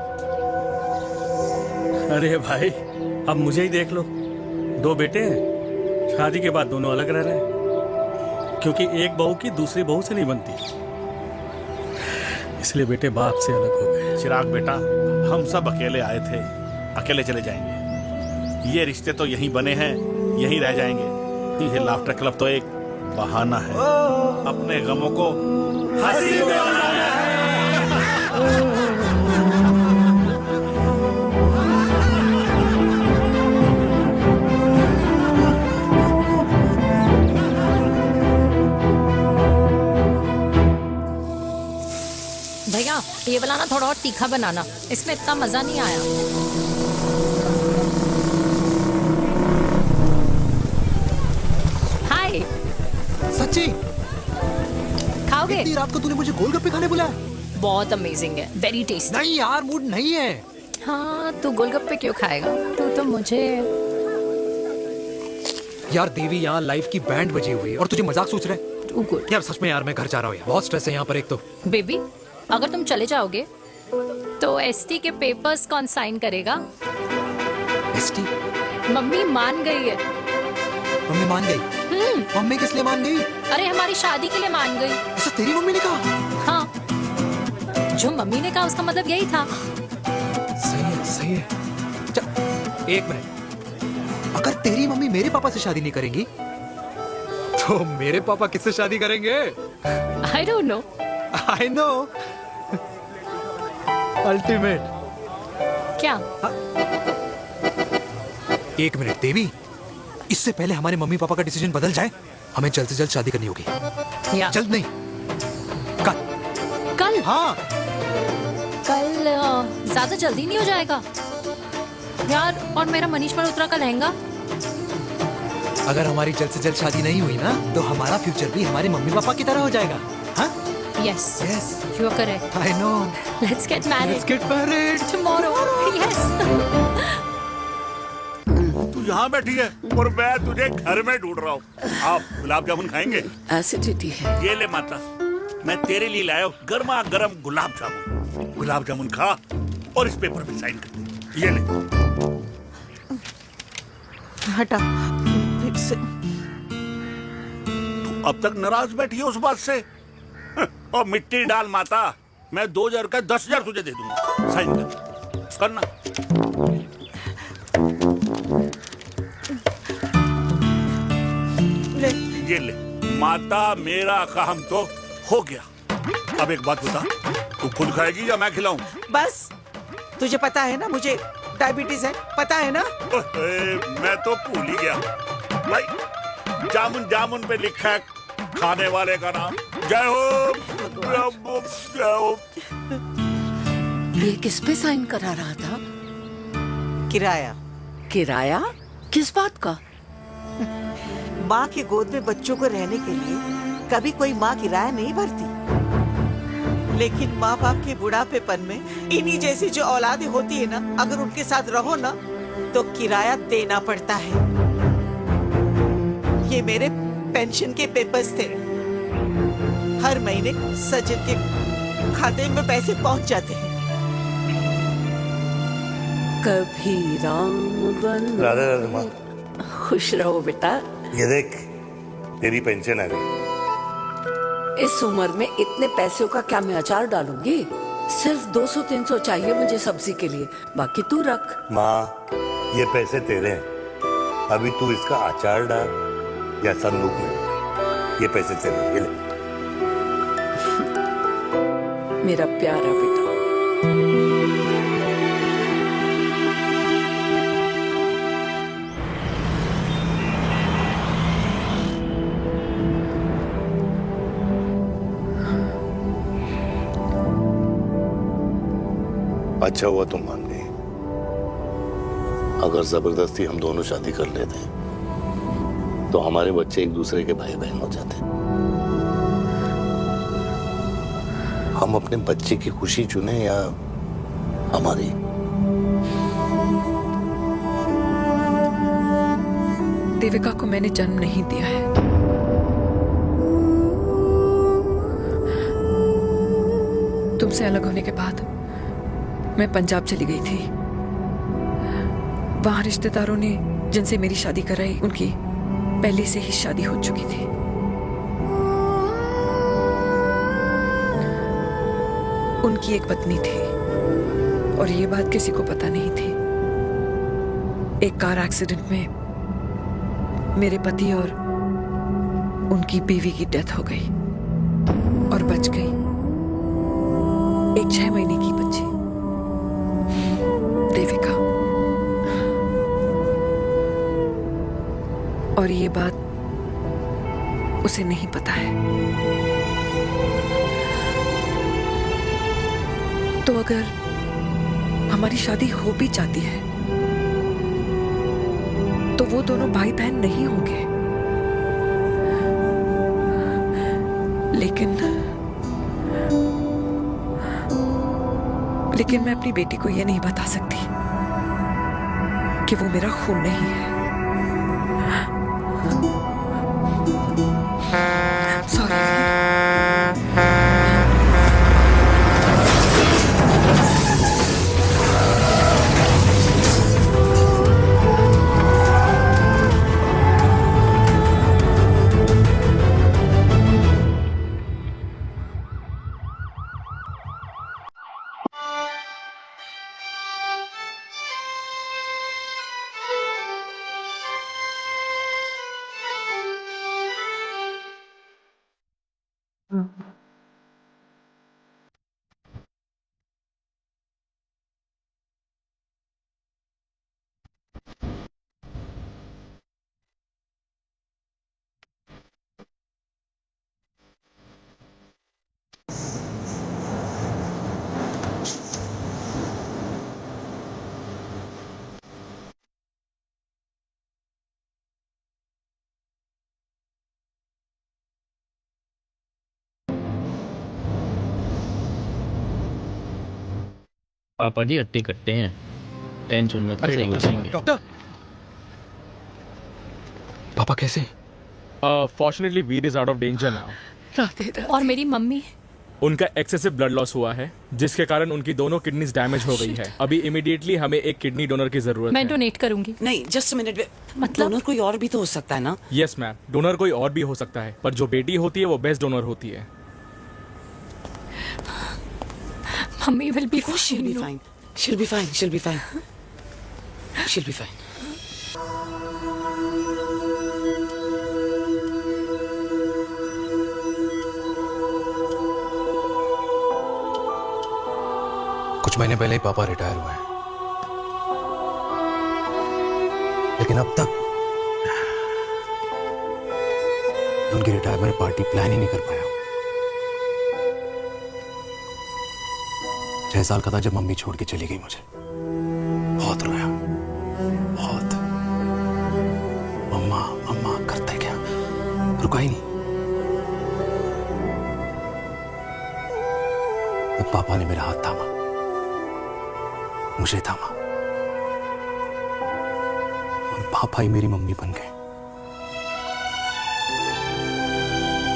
अरे भाई, अब मुझे ही देख लो, 2 बेटे हैं, शादी के बाद दोनों अलग रह रहे हैं, क्योंकि एक बहू की दूसरी बहू से नहीं बनती, इसलिए बेटे बाप से अलग हो गए। चिराग बेटा, हम सब अकेले आए थे, अकेले चले जाएंगे। ये रिश्ते तो यहीं बने हैं, यहीं रह जाएंगे। ये लाफ्टर क्लब तो एक बहाना है अपने गमों को हंसी में बनाना है। भैया, ये वाला ना थोड़ा और तीखा बनाना, इसमें इतना मजा नहीं आया। हाय। सच्ची? खाओगे? इतनी रात को तूने मुझे गोलगप्पे खाने बुलाया? बहुत अमेजिंग है, वेरी टेस्टी। नहीं यार, मूड नहीं है। हाँ, तू गोलगप्पे क्यों खाएगा? तू तो मुझे। यार देवी, यहाँ लाइफ की बैंड बजी हुई है और तुझे मजाक सोच रहा है? यार सच में यार, मैं घर जा रहा हूँ यार, बहुत स्ट्रेस है यहाँ पर। एक तो बेबी, अगर तुम चले जाओगे तो एसटी के पेपर्स कौन साइन करेगा? एसटी? मम्मी मान गई है। मम्मी मान गई? मम्मी किस लिए मान गई? अरे हमारी शादी के लिए मान गई। ऐसा तेरी मम्मी ने कहा? हाँ, जो मम्मी ने कहा उसका मतलब यही था। सही है, सही है। चल, एक मिनट, अगर तेरी मम्मी मेरे पापा से शादी नहीं करेंगी तो मेरे पापा किससे शादी करेंगे? I don't know. I know. Ultimate. क्या? एक मिनट देवी, इससे पहले हमारे मम्मी पापा का डिसीजन बदल जाए, हमें जल्द से जल्द शादी करनी होगी। जल्द नहीं, कल। कल? हाँ। कल ज्यादा जल्दी नहीं हो जाएगा यार? और मेरा मनीष मल्होत्रा का लहंगा? अगर हमारी जल्द से जल्द शादी नहीं हुई ना, तो हमारा फ्यूचर भी हमारे मम्मी पापा की तरह हो जाएगा। हाँ? Yes. Yes. You are correct. I know. Let's get married. Let's get married tomorrow. Yes. तू यहाँ बैठी है और मैं तुझे घर में ढूंढ रहा हूँ। आप गुलाब जामुन खाएंगे? एसिडिटी है। ये ले माता, मैं तेरे लिए लाया हूं गर्मा गर्म गुलाब जामुन। गुलाब जामुन खा और इस पेपर पे साइन कर दे। ये ले। हटा फिर से। तू अब तक नाराज बैठी है उस बात से? और मिट्टी डाल माता, मैं 2000 का 10,000 तुझे दे दूंगा। साइन कर, करना। ले। ये ले माता, मेरा काम तो हो गया। अब एक बात बता, तू खुद खाएगी या मैं खिलाऊं? बस, तुझे पता है ना मुझे डायबिटीज है, पता है ना? मैं तो भूल ही गया भाई। जामुन जामुन पे लिखा है खाने वाले का नाम। जय हो, जय हो। ये किस पे साइन करा रहा था? किराया। किराया? किस बात का? माँ के गोद में बच्चों को रहने के लिए कभी कोई माँ किराया नहीं भरती, लेकिन माँ बाप के बुढ़ापेपन में इन्हीं जैसी जो औलादें होती है ना, अगर उनके साथ रहो ना तो किराया देना पड़ता है। ये मेरे पेंशन के पेपर्स थे। हर महीने सचिन के खाते में पैसे पहुंच जाते हैं। कभी राम बन। राधे राधे माँ। खुश रहो बेटा। ये देख, तेरी पेंशन आ गई। इस उम्र में इतने पैसों का क्या मैं अचार डालूंगी? सिर्फ 200-300 चाहिए मुझे सब्जी के लिए, बाकी तू रख। माँ, ये पैसे तेरे हैं। अभी तू इसका अचार डाल या संदूक में। ये पैसे तेरे हैं, ये ले। मेरा प्यारा बेटा। अच्छा हुआ तुम मान गई। अगर जबरदस्ती हम दोनों शादी कर लेते तो हमारे बच्चे एक दूसरे के भाई बहन हो जाते। हम अपने बच्चे की खुशी चुने या हमारी? देविका को मैंने जन्म नहीं दिया है। तुमसे अलग होने के बाद मैं पंजाब चली गई थी। वहां रिश्तेदारों ने जिनसे मेरी शादी कराई, उनकी पहले से ही शादी हो चुकी थी। उनकी एक पत्नी थी और ये बात किसी को पता नहीं थी। एक कार एक्सीडेंट में मेरे पति और उनकी बीवी की डेथ हो गई और बच गई एक 6 महीने की बच्ची, देविका। और ये बात उसे नहीं पता है। तो अगर हमारी शादी हो भी जाती है तो वो दोनों भाई बहन नहीं होंगे। लेकिन मैं अपनी बेटी को ये नहीं बता सकती कि वो मेरा खून नहीं है। सॉरी। पापा जी हट्टे कट्टे हैं, टेंशन मत लो, सही हो जाएंगे। डॉक्टर, पापा कैसे? Fortunately Veer is out of danger now. और मेरी मम्मी? उनका एक्सेसिव ब्लड लॉस हुआ है जिसके कारण उनकी दोनों किडनीज डैमेज हो गई है। अभी इमीडिएटली हमें एक किडनी डोनर की जरूरत है। मैं डोनेट करूंगी। नहीं, जस्ट मिनट। मतलब डोनर कोई और भी तो हो सकता है ना? यस मैम, डोनर कोई और भी हो सकता है, पर जो बेटी होती है वो बेस्ट डोनर होती है। Mummy will be she'll be fine. She'll be fine. She'll be fine. She'll be fine. कुछ महीने पहले ही पापा रिटायर हुए हैं, लेकिन अब तक उनकी रिटायरमेंट पार्टी प्लान ही नहीं कर पाया। 6 साल का था जब मम्मी छोड़ के चली गई मुझे। बहुत रोया, बहुत। मम्मा मम्मा करते क्या, रुका ही नहीं। तब पापा ने मेरा हाथ थामा, मुझे थामा, और पापा ही मेरी मम्मी बन गए।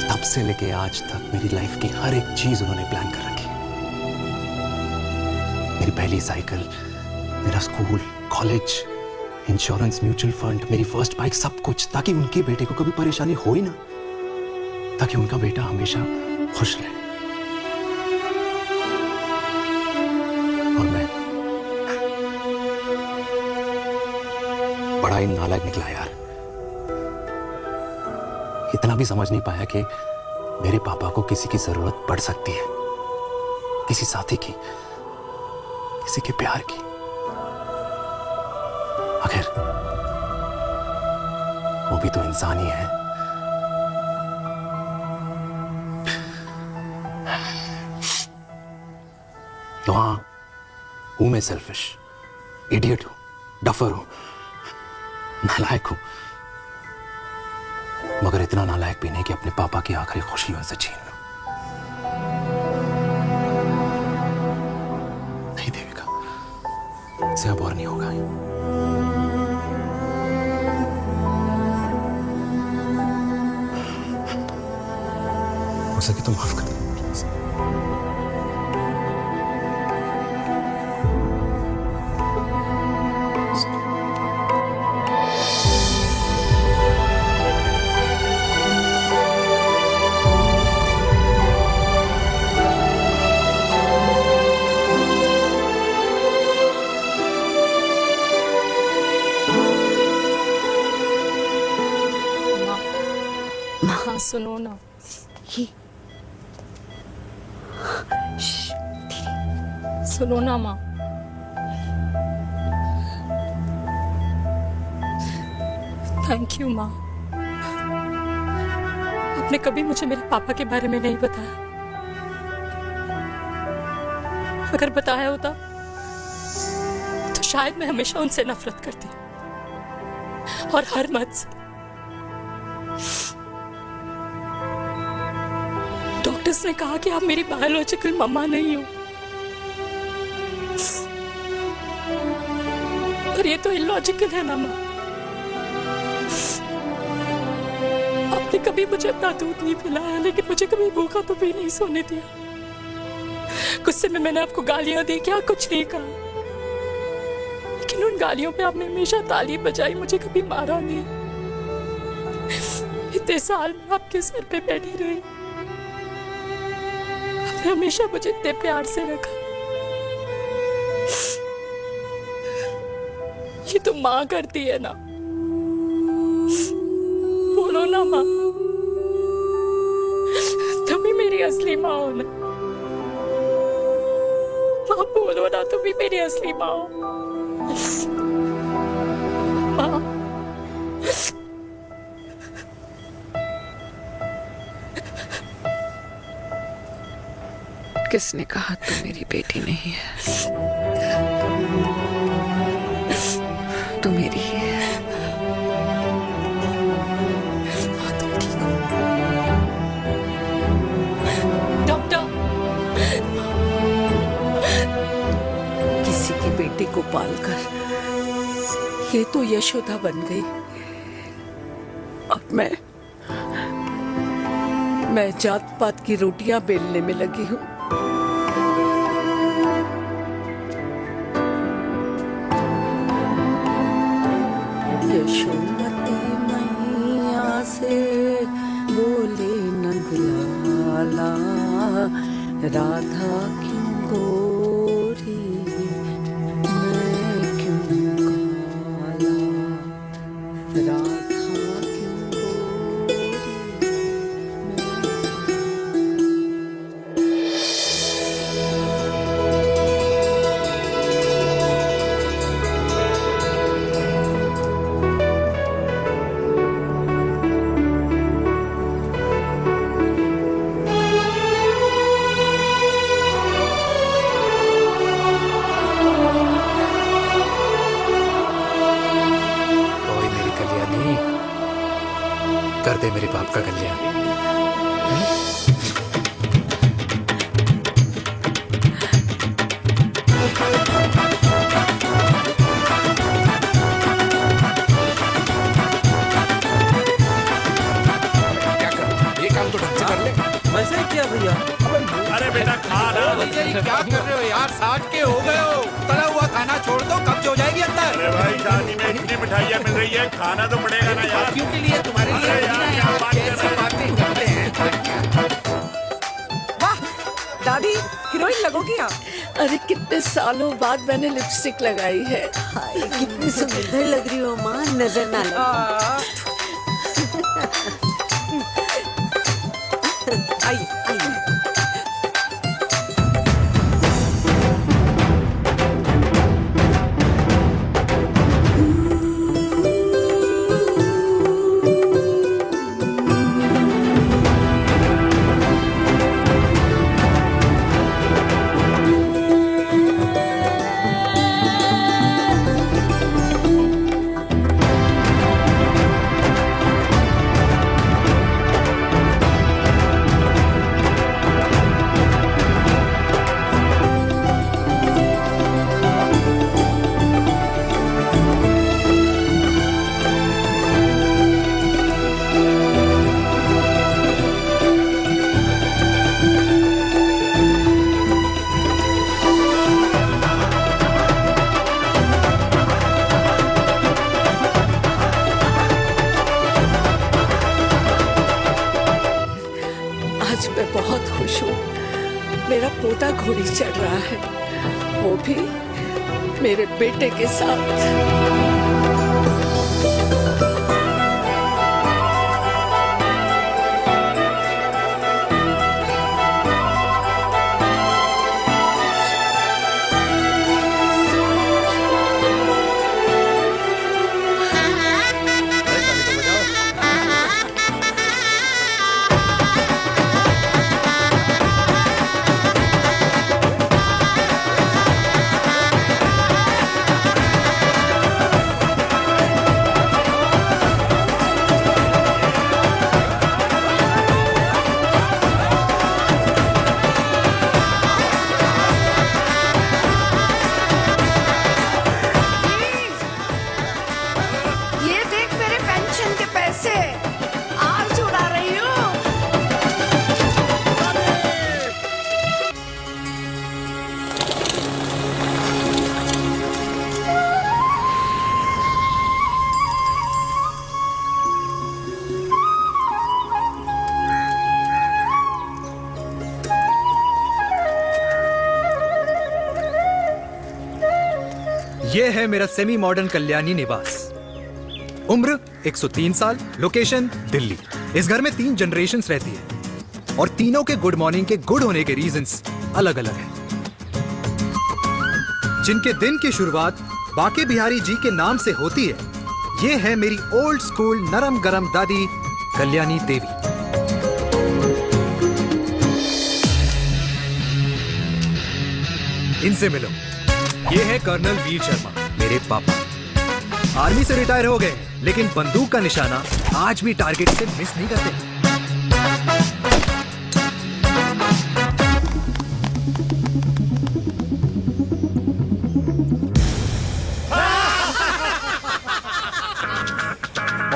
तब से लेके आज तक मेरी लाइफ की हर एक चीज उन्होंने प्लान कर रखी। मेरी पहली साइकिल, मेरा school, college, insurance, mutual fund, मेरी फर्स्ट बाइक, सब कुछ, ताकि उनके बेटे को कभी परेशानी हो ही ना, ताकि उनका बेटा हमेशा खुश रहे। और मैं बड़ा ही नालायक निकला यार। इतना भी समझ नहीं पाया कि मेरे पापा को किसी की जरूरत पड़ सकती है, किसी साथी की, किसी के प्यार की। आखिर वो भी तो इंसान ही है। तो हाँ, हूं मैं सेल्फिश, इडियट हूं, डफर हूं, नालायक हूं, मगर इतना नालायक भी नहीं कि अपने पापा की आखिरी खुशी उनसे छीन लूं। नहीं देविका, इससे अब और नहीं होगा। हो सके तो माफ कर दो प्लीज। हाँ सुनो ना, सुनो ना माँ। थैंक यू माँ, आपने कभी मुझे मेरे पापा के बारे में नहीं बताया। अगर बताया होता तो शायद मैं हमेशा उनसे नफरत करती, और हर मत से। डॉक्टर्स ने कहा कि आप मेरी बायोलॉजिकल मम्मा नहीं हो, पर ये तो इलॉजिकल है ना माँ। आपने कभी मुझे अपना दूध नहीं पिलाया, लेकिन मुझे कभी भूखा तो भी नहीं सोने दिया। गुस्से में मैंने आपको गालियां दी, क्या कुछ नहीं कहा, लेकिन उन गालियों पे आपने हमेशा ताली बजाई, मुझे कभी मारा नहीं। इतने साल में आपके सर पे बैठी रही, आपने हमेशा मुझे इतने प्यार से रखा। ये तो माँ करती है ना, बोलो ना माँ, तुम ही मेरी असली माँ हो ना। माँ बोलो ना, तुम ही मेरी असली माँ हो। माँ किसने कहा तू मेरी बेटी नहीं है? तू मेरी ही है। डॉक्टर, किसी की बेटी को पालकर ये तो यशोदा बन गई। अब मैं जात पात की रोटियां बेलने में लगी हूँ। यशोमती मैया से बोले नंदलाला, राधा क्यों गोरी मैं क्यों काला, राधा क्यों गोरी। कर दे मेरे बाप का कल्याण। क्या कर, ये काम तो ढंग से कर ले। वैसे क्या भैया? अरे बेटा खा ना। भैया ये क्या कर रहे हो यार? 60 के हो गए हो, तला हुआ खाना छोड़ दो, कब्ज हो जाएगी अंदर। अरे भाई शादी में इतनी मिठाइयाँ मिल रही है, खाना तो पड़ेगा ना यार। क्यों के लिए तुम्हारे लिए अरे यार, क्या बात कर कैसे बातें करते हैं। वाह दादी, हीरोइन लगोगी आप। अरे कितने सालों बाद मैंने लिपस्टिक लगाई है। हाय कितनी सुंदर लग रही हो माँ, नजर ना लगे। आइए आइए। आज मैं बहुत खुश हूँ। मेरा पोता घोड़ी चढ़ रहा है, वो भी मेरे बेटे के साथ। ये देख मेरे पेंशन के पैसे आज उड़ा रही हूँ। ये है मेरा सेमी मॉडर्न कल्याणी निवास। उम्र 103 साल, लोकेशन दिल्ली। इस घर में 3 जनरेशन्स रहती है और तीनों के गुड मॉर्निंग के गुड होने के रीजंस अलग अलग हैं। जिनके दिन की शुरुआत बाके बिहारी जी के नाम से होती है, ये है मेरी ओल्ड स्कूल नरम गरम दादी कल्याणी देवी। इनसे मिलो। ये है कर्नल वीर शर्मा, मेरे पापा। आर्मी से रिटायर हो गए हैं, लेकिन बंदूक का निशाना आज भी टारगेट से मिस नहीं करते।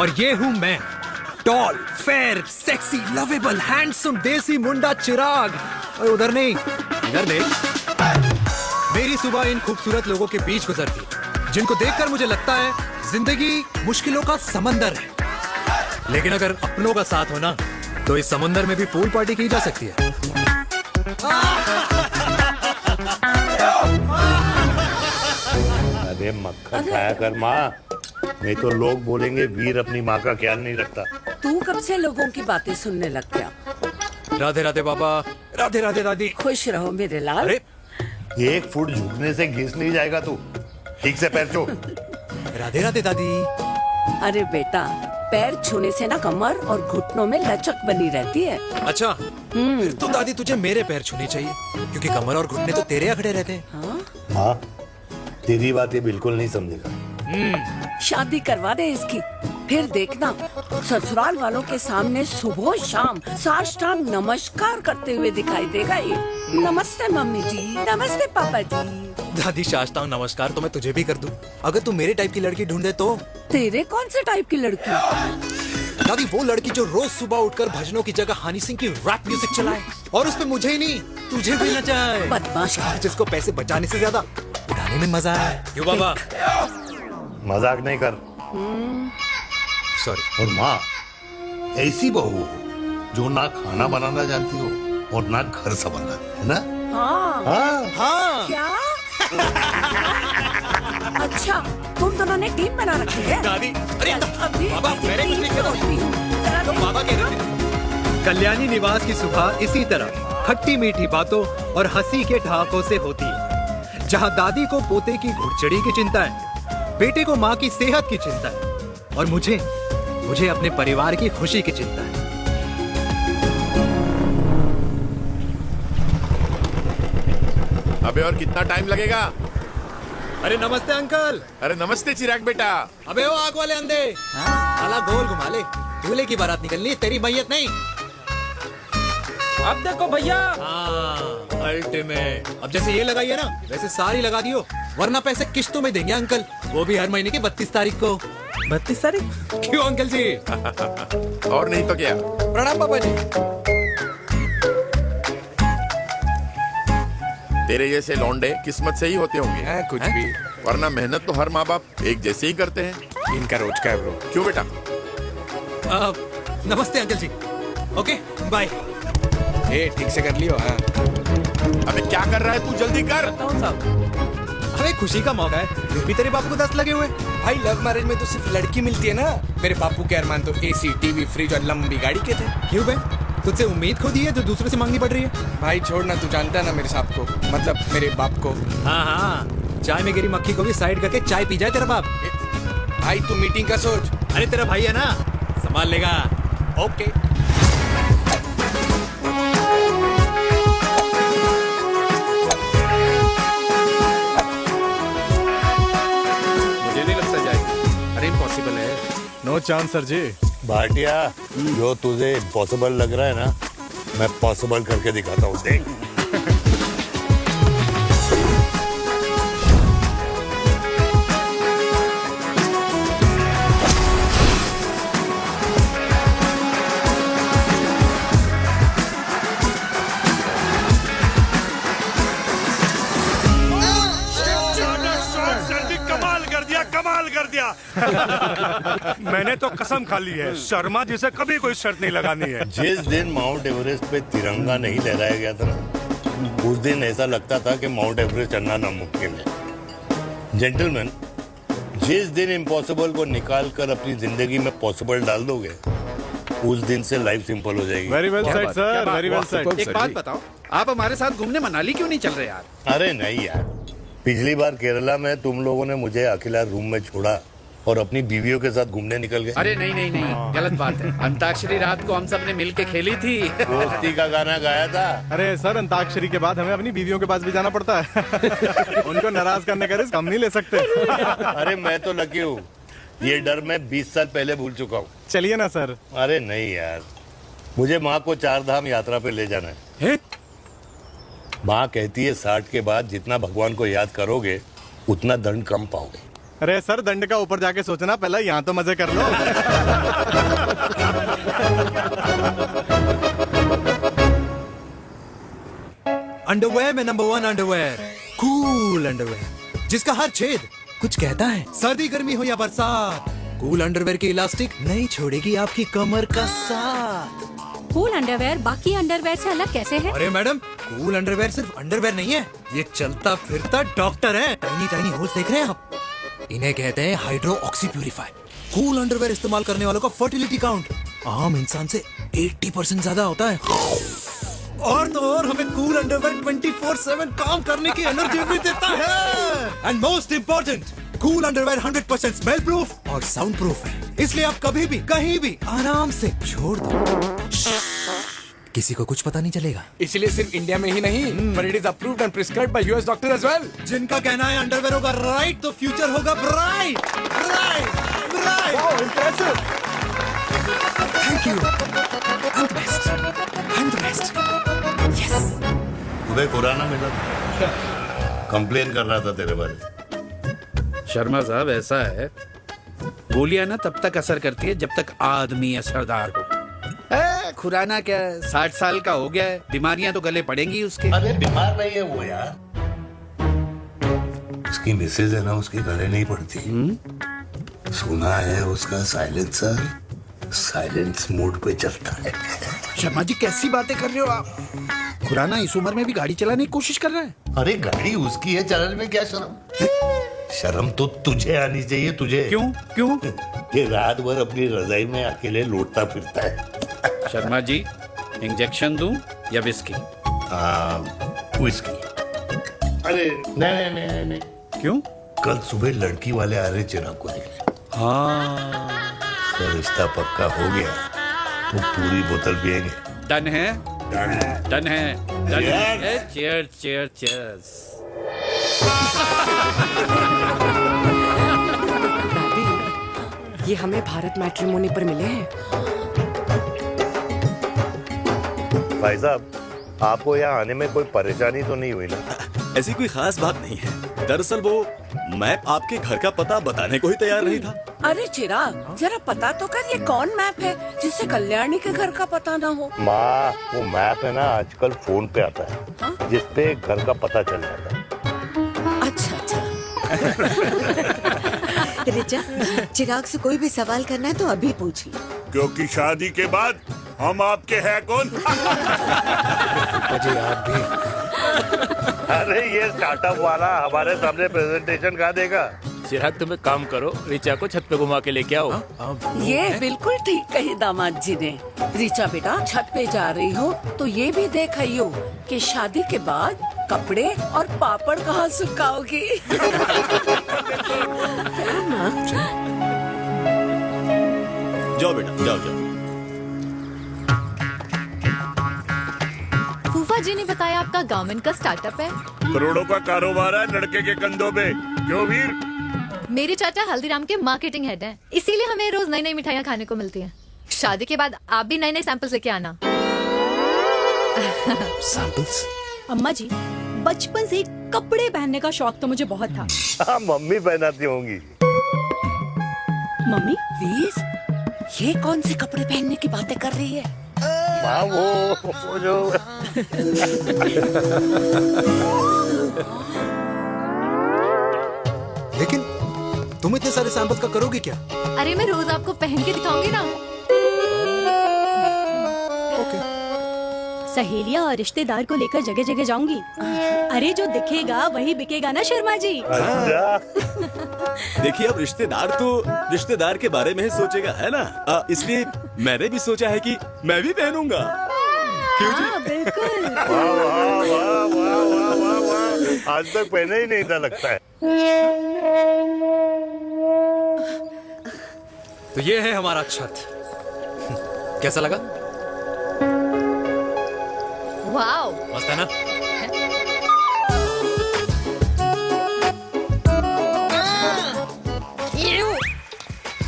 और ये हूं मैं, tall, fair, sexy, lovable, handsome desi मुंडा चिराग। और उधर नहीं, इधर देख। मेरी सुबह इन खूबसूरत लोगों के बीच गुजरती है, जिनको देखकर मुझे लगता है जिंदगी मुश्किलों का समंदर है, लेकिन अगर अपनों का साथ हो ना, तो इस समंदर में भी पूल पार्टी की जा सकती है। अरे मक्खन खाया कर माँ, नहीं तो लोग बोलेंगे वीर अपनी माँ का ख्याल नहीं रखता। तू कब से लोगों की बातें सुनने लग गया? राधे राधे बाबा, राधे राधे दादी। खुश रहो मेरे लाल। अरे 1 फुट झुकने से घिस नहीं जाएगा तू, ठीक से पैर छू। राधे राधे दादी। अरे बेटा, पैर छूने से ना कमर और घुटनों में लचक बनी रहती है। अच्छा, फिर तो दादी तुझे मेरे पैर छूने चाहिए, क्योंकि कमर और घुटने तो तेरे अखड़े रहते हैं। हाँ, तेरी बात ये बिल्कुल नहीं समझेगा। शादी करवा दे इसकी, फिर देखना ससुराल वालों के सामने सुबह शाम साष्टांग नमस्कार करते हुए दिखाई देगा ये। नमस्ते मम्मी जी, नमस्ते पापा जी। दादी साष्टांग नमस्कार तो मैं तुझे भी कर दूं, अगर तू मेरे टाइप की लड़की ढूंढे तो। तेरे कौन से टाइप की लड़की? दादी वो लड़की जो रोज सुबह उठकर भजनों की जगह हनी सिंह की रैप म्यूजिक चलाए, और उसपे मुझे ही नहीं तुझे भी नचाए। बदमाश, जिसको पैसे बचाने से ज्यादा उड़ाने में मजा है। क्यों बाबा? मजाक नहीं कर। सॉरी। और माँ ऐसी बहू हो जो ना खाना बनाना जानती हो और ना घर संभालना, है ना? हाँ। हाँ। हाँ। क्या? अच्छा, तुम दोनों ने टीम बना रखी है? दादी, अरे बाबा, मैंने कुछ नहीं किया। तो बाबा कह रहे थे। कल्याणी निवास की सुबह इसी तरह खट्टी मीठी बातों और हंसी के ठहाकों से होती है, जहां दादी को पोते की घुड़चड़ी की चिंता है, बेटे को माँ की सेहत की चिंता है, और मुझे अपने परिवार की खुशी की चिंता है। अबे और कितना टाइम लगेगा? अरे नमस्ते अंकल। अरे नमस्ते चिराग बेटा। अबे वो आग वाले अंधे, साला गोल घुमा ले, दूल्हे की बारात निकलनी, तेरी मैयत नहीं। अब देखो भैया। अल्टीमेट। अब जैसे ये लगाई है ना, वैसे सारी लगा दियो, वरना पैसे किस्तों में देंगे अंकल, वो भी हर महीने की 32 तारीख को। 32 तारीख? क्यों अंकल जी? और नहीं तो क्या। प्रणाम पापा जी। तेरे जैसे लौंडे किस्मत से ही होते होंगे। कुछ भी, वरना मेहनत तो हर माँ बाप एक जैसे ही करते हैं। इनका रोज का है ब्रो। क्यों बेटा? नमस्ते अंकल जी। Okay bye. ठीक से कर लियो। हाँ। अबे क्या कर रहा है तू, जल्दी कर। अरे खुशी का मौका है, फिर भी तेरे बापू को 10 लगे हुए। भाई लव मैरिज में तो सिर्फ लड़की मिलती है ना, मेरे बापू के अरमान तो एसी, टीवी, फ्रिज और लंबी गाड़ी के थे। क्यों बे, तुझसे उम्मीद खो दी है जो दूसरे से मांगनी पड़ रही है? भाई छोड़ना, तू जानता है ना मेरे साहब को, मतलब मेरे बाप को। हाँ, चाय में गिरी मक्खी को भी साइड करके चाय पी जाए तेरा बाप। भाई तू मीटिंग का सोच। अरे तेरा भाई है ना, संभाल लेगा। ओके। इम्पॉसिबल है। नो चांस सर जी। भाटिया, जो तुझे इम्पॉसिबल लग रहा है ना, मैं पॉसिबल करके दिखाता हूँ, देख। कमाल कर दिया। मैंने तो कसम खा ली है, शर्मा जी से कभी कोई शर्त नहीं लगानी है। जिस दिन माउंट एवरेस्ट पे तिरंगा नहीं लहराया गया था ना, उस दिन ऐसा लगता था कि माउंट एवरेस्ट चढ़ना नामुमकिन है। जेंटलमैन, जिस दिन इम्पॉसिबल को निकाल कर अपनी जिंदगी में पॉसिबल डाल दोगे, उस दिन से लाइफ सिंपल हो जाएगी। Very well said sir, very well said. एक बात बताओ, आप हमारे साथ घूमने मनाली क्यों नहीं चल रहे यार? अरे नहीं यार, पिछली बार केरला में तुम लोगों ने मुझे अकेला रूम में छोड़ा और अपनी बीवियों के साथ घूमने निकल गए। अरे नहीं नहीं नहीं, गलत बात है। अंताक्षरी रात को हम सब ने मिल के खेली थी। दोस्ती का गाना गाया था। अरे सर, अंताक्षरी के बाद हमें अपनी बीवियों के पास भी जाना पड़ता है। उनको नाराज करने का रिस्क हम नहीं ले सकते। अरे मैं तो लकी हूँ, ये डर मैं 20 साल पहले भूल चुका हूँ। चलिए ना सर। अरे नहीं यार, मुझे माँ को 4 धाम यात्रा पे ले जाना है। माँ कहती है 60 के बाद जितना भगवान को याद करोगे उतना दंड कम पाओगे। अरे सर, दंड का ऊपर जाके सोचना, पहले यहाँ तो मजे कर लो। अंडरवेयर में नंबर 1 अंडरवेयर, कूल अंडरवेयर, जिसका हर छेद कुछ कहता है। सर्दी गर्मी हो या बरसात, कूल अंडरवेयर की इलास्टिक नहीं छोड़ेगी आपकी कमर का साथ। कूल अंडरवेयर बाकी अंडरवेयर से अलग कैसे है? अरे मैडम, कूल अंडरवेयर सिर्फ अंडरवेयर नहीं है, ये चलता फिरता डॉक्टर है। टाइनी टाइनी होल्स देख रहे हैं आप? इन्हें कहते हैं hydro oxy purifier. Cool underwear इस्तेमाल करने वालों का फर्टिलिटी काउंट आम इंसान से 80% ज्यादा होता है। और तो और हमें कूल अंडरवेयर 24/7 काम करने की एनर्जी भी देता है। And most important, cool underwear 100% smell proof और साउंड प्रूफ है, इसलिए आप कभी भी कहीं भी आराम से छोड़ दो, किसी को कुछ पता नहीं चलेगा। इसीलिए सिर्फ इंडिया में ही नहीं, but it is approved and prescribed by US doctor as well. जिनका कहना है अंडरवेयर होगा राइट तो फ्यूचर होगा bright, bright, bright. Wow, impressive. Thank you. I'm the best. I'm the best. Yes. तुम्हें खुराना मिला, कंप्लेन कर रहा था तेरे बारे में। शर्मा साहब, ऐसा है, गोलियां ना तब तक असर करती है जब तक आदमी असरदार हो। खुराना क्या 60 साल का हो गया है, बीमारियां तो गले पड़ेंगी उसके। अरे बीमार नहीं है वो यार, उसकी मिसेज है ना, उसके गले नहीं पड़ती। सुना है उसका साइलेंसर साइलेंस मोड पे चलता है। शर्मा जी, कैसी बातें कर रहे हो आप? खुराना इस उम्र में भी गाड़ी चलाने की कोशिश कर रहा है। अरे गाड़ी उसकी है, चलाने में क्या शर्म? शर्म तो तुझे आनी चाहिए, तुझे। क्यों? क्यों? ये रात भर अपनी रजाई में अकेले लौटता फिरता है। शर्मा जी, इंजेक्शन दूं या विस्की? विस्की। अरे नहीं नहीं नहीं। क्यों? कल सुबह लड़की वाले आ रहे चिराग को देखने। हाँ, तो रिश्ता पक्का हो गया, वो पूरी बोतल पिएंगे। डन है? डन है, डन है, डन है। Cheers, cheers, cheers. दादी, ये हमें भारत मैट्रिमोनी पर मिले हैं। भाई साहब, आपको यहाँ आने में कोई परेशानी तो नहीं हुई ना? ऐसी कोई खास बात नहीं है। दरअसल वो मैप आपके घर का पता बताने को ही तैयार नहीं था। अरे चिराग, जरा पता तो कर ये कौन मैप है जिससे कल्याणी के घर का पता ना हो। माँ, वो मैप है ना आजकल फोन पे आता है, जिसपे घर का पता चल जाता है। अच्छा अच्छा। रिचा, चिराग से कोई भी सवाल करना है तो अभी पूछिए, क्योंकि शादी के बाद हम आपके हैं कौन? मुझे आप भी। अरे ये स्टार्टअप वाला हमारे सामने प्रेजेंटेशन कहाँ देगा? चिराग, तुम एक काम करो, रिचा को छत पे घुमा के लेके आओ। ये बिल्कुल ठीक कही दामाद जी ने। रिचा बेटा, छत पे जा रही हो तो ये भी देख आइयो कि शादी के बाद कपड़े और पापड़ कहाँ सुखाओगी। जाओ बेटा, जाओ जाओ। फूफा जी ने बताया आपका गवर्नमेंट का स्टार्टअप है। करोड़ों का कारोबार है लड़के के कंधों पे। क्यों वीर? मेरे चाचा हल्दीराम के मार्केटिंग हेड हैं, इसीलिए हमें रोज नई नई मिठाइयाँ खाने को मिलती हैं। शादी के बाद आप भी नए नए सैंपल्स लेके आना। सैंपल्स? अम्मा जी, बचपन से कपड़े पहनने का शौक तो मुझे बहुत था। हाँ, मम्मी पहनाती होंगी। मम्मी? वीर, ये कौन से कपड़े पहनने की बातें कर रही है? माँ, वो जो लेकिन तुम इतने सारे सैंपल्स का करोगे क्या? अरे मैं रोज आपको पहन के दिखाऊंगी ना। सहेलियां और रिश्तेदार को लेकर जगह जगह जाऊंगी। अरे जो दिखेगा वही बिकेगा ना शर्मा जी। देखिए, अब रिश्तेदार तो रिश्तेदार के बारे में ही सोचेगा, है ना? इसलिए मैंने भी सोचा है कि मैं भी पहनूंगा। हाँ, बिल्कुल। वाह वाह वाह वाह वाह वाह वाह, आज तक पहने ही नहीं था लगता है। तो ये है हमारा छत, कैसा लगा? वाओ, मस्त है ना?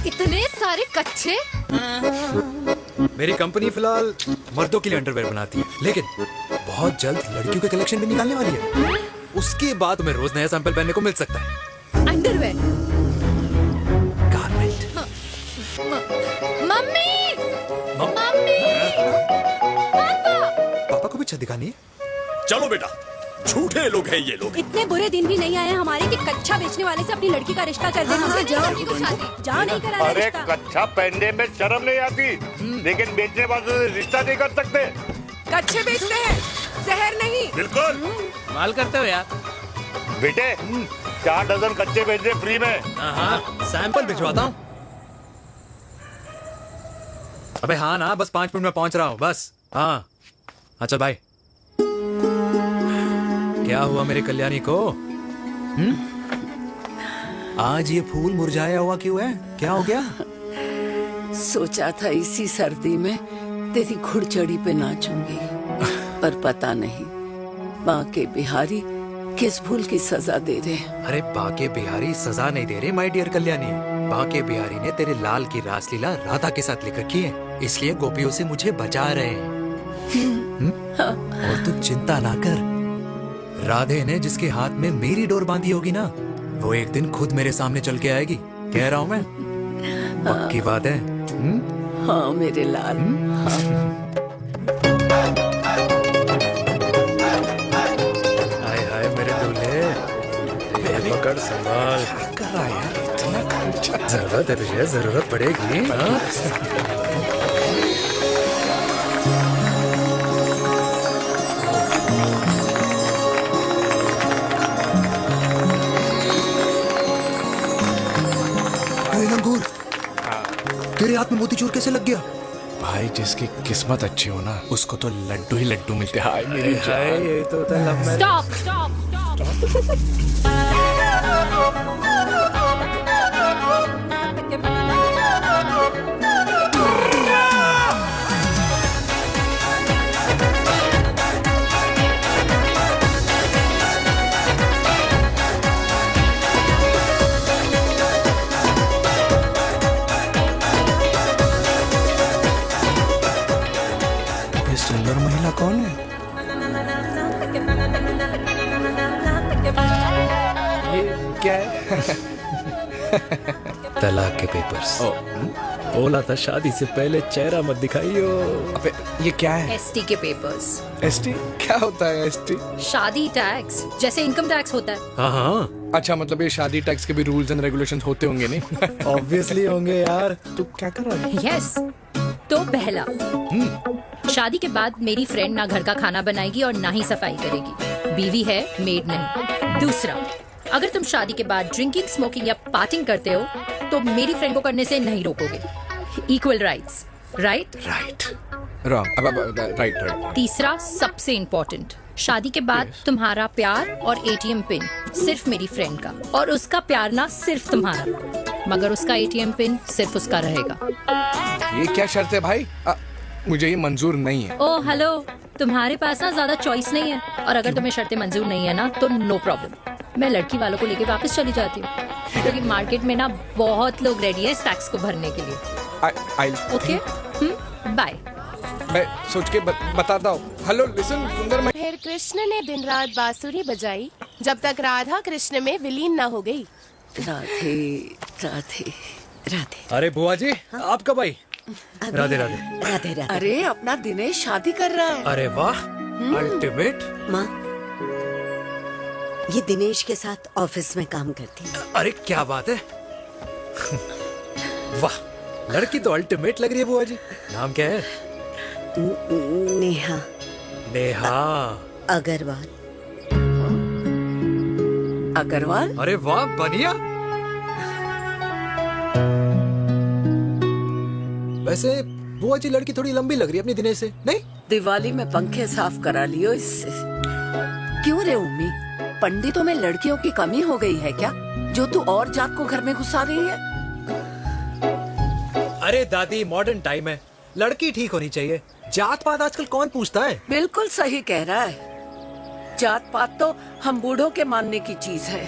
इतने सारे कच्चे। मेरी कंपनी फिलहाल मर्दों के लिए अंडरवेयर बनाती है, लेकिन बहुत जल्द लड़कियों के कलेक्शन भी निकालने वाली है। उसके बाद तुम्हें रोज नया सैंपल पहनने को मिल सकता है। अंडरवेयर? गारमेंट। मम्मी, मम्मी, पापा। पापा को भी छत दिखानी है? चलो बेटा, झूठे लोग हैं ये लोग। इतने बुरे दिन भी नहीं आए हमारे कि कच्चा बेचने वाले से अपनी लड़की का रिश्ता कर देना। हाँ, जाओ। लड़की को शादी जाओ नहीं करा अरे रिश्ता। कच्चा पहनने में शर्म नहीं आती, लेकिन बेचने वालों से रिश्ता नहीं कर सकते। कच्चे बेचते हैं, जहर नहीं। बिल्कुल माल करते हो यार। बेटे 4 डजन कच्चे बेच दे फ्री में। सैंपल भिजवाता हूँ। अबे हाँ ना, बस 5 मिनट में पहुंच रहा हूँ बस। हाँ अच्छा भाई। क्या हुआ मेरे कल्याणी को? आज ये फूल मुरझाया हुआ क्यों है? क्या हो गया? सोचा था इसी सर्दी में तेरी घुड़चड़ी पे नाचूंगी, पर पता नहीं बाके बिहारी किस भूल की सजा दे रहे हैं। अरे बाके बिहारी सजा नहीं दे रहे माय डियर कल्याणी। बाके बिहारी ने तेरे लाल की रासलीला राधा के साथ लिख रखी है, इसलिए गोपियों से मुझे बचा रहे हैं। और तू चिंता ना कर, राधे ने जिसके हाथ में मेरी डोर बांधी होगी ना, वो एक दिन खुद मेरे सामने चल के आएगी। कह रहा हूँ मैं, पक्की बात है। हाँ मेरे लाल। हाय हाय मेरे दूल्हे, पकड़ संभाल। जरूरत है तुझे, जरूरत पड़ेगी। लंगूर, तेरे हाथ में मोतीचूर कैसे लग गया? भाई जिसकी किस्मत अच्छी हो ना, उसको तो लड्डू ही लड्डू मिलते हैं। हाय मेरी हाय, ये तो होता है लव मैरिज। स्टॉप। ये सुंदर महिला कौन है? ये क्या है? तलाक के पेपर्स। बोला था शादी से पहले चेहरा मत दिखाइयो। अबे ये क्या है? एसटी के पेपर्स। एसटी क्या होता है? एसटी शादी टैक्स, जैसे इनकम टैक्स होता है। हाँ हाँ। अच्छा, मतलब ये शादी टैक्स के भी रूल्स एंड रेगुलेशंस होते होंगे नहीं? ऑब्वियसली होंगे यार। तू क्या कर रहा है? यस। तो पहला, शादी के बाद मेरी फ्रेंड ना घर का खाना बनाएगी और ना ही सफाई करेगी, बीवी है, मेड नहीं। दूसरा, अगर तुम शादी के बाद ड्रिंकिंग, स्मोकिंग या पार्टिंग करते हो तो मेरी फ्रेंड को करने से नहीं रोकोगे। Equal rights, right? Right. Wrong. Right. तीसरा, सबसे इम्पोर्टेंट, शादी के बाद तुम्हारा प्यार और एटीएम पिन सिर्फ मेरी फ्रेंड का, और उसका प्यार ना सिर्फ तुम्हारा, मगर उसका एटीएम पिन सिर्फ उसका रहेगा। ये क्या शर्त है भाई? मुझे ये मंजूर नहीं है। ओ हेलो, तुम्हारे पास ना ज्यादा चॉइस नहीं है, और अगर तुम्हें शर्तें मंजूर नहीं है ना तो नो प्रॉब्लम, मैं लड़की वालों को लेके वापस चली जाती हूँ, क्योंकि मार्केट में ना बहुत लोग रेडी है इस टैक्स को भरने के लिए। Okay, bye. मैं सोच के बताता हूँ। हेलो लिसन सुंदर। फिर कृष्ण ने दिन रात बांसुरी बजाई जब तक राधा कृष्ण में विलीन न हो गई। राधे राधे राधे। अरे बुआ जी, आप कब आई? राधे राधे। राधे राधे। अरे अपना दिनेश शादी कर रहा है। अरे वाह, अल्टीमेट। माँ, ये दिनेश के साथ ऑफिस में काम करती है। अरे क्या बात है। वाह, लड़की तो अल्टीमेट लग रही है बुआ जी। नाम क्या है? नेहा। नेहा अग्रवाल। अग्रवाल? अरे वाह, बढ़िया। वैसे बुआ जी लड़की थोड़ी लंबी लग रही है अपनी दिनेश से, नहीं? दिवाली में पंखे साफ करा लियो इससे। क्यों रे उम्मी, पंडितों में लड़कियों की कमी हो गई है क्या, जो तू और जात को घर में घुसा रही है? अरे दादी, मॉडर्न टाइम है, लड़की ठीक होनी चाहिए। जात पात आजकल कौन पूछता है? बिल्कुल सही कह रहा है। जात पात तो हम बूढ़ों के मानने की चीज है,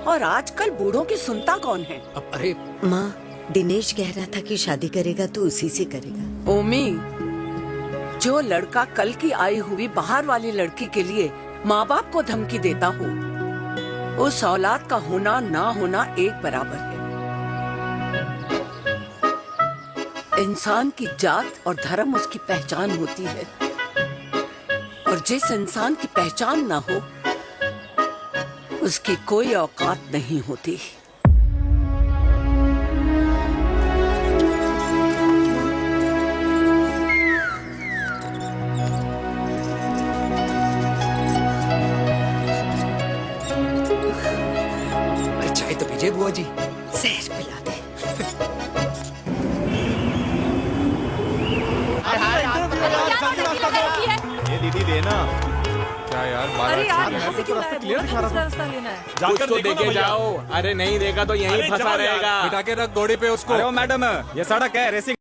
और आजकल बूढ़ों की सुनता कौन है? अरे माँ, दिनेश कह रहा था कि शादी करेगा तो उसी से करेगा। ओमी, जो लड़का कल की आई हुई बाहर वाली लड़की के लिए माँ बाप को धमकी देता हो, उस औलाद का होना ना होना एक बराबर है। इंसान की जात और धर्म उसकी पहचान होती है, और जिस इंसान की पहचान ना हो उसकी कोई औकात नहीं होती। चाय तो भेजे बुआ जी। जहर पिला दे। ये दीदी देना। क्या यार अरे यार यहाँ से क्यों आए? क्लियर दिखा रहा था। रास्ता लेना है। जाकर तो देखे जाओ। अरे नहीं देखा तो यहीं अरे फंसा जाओ यार। रहेगा। बिठा के रख घोड़ी पे उसको। अरे वो मैडम, ये सड़क है, रेसिंग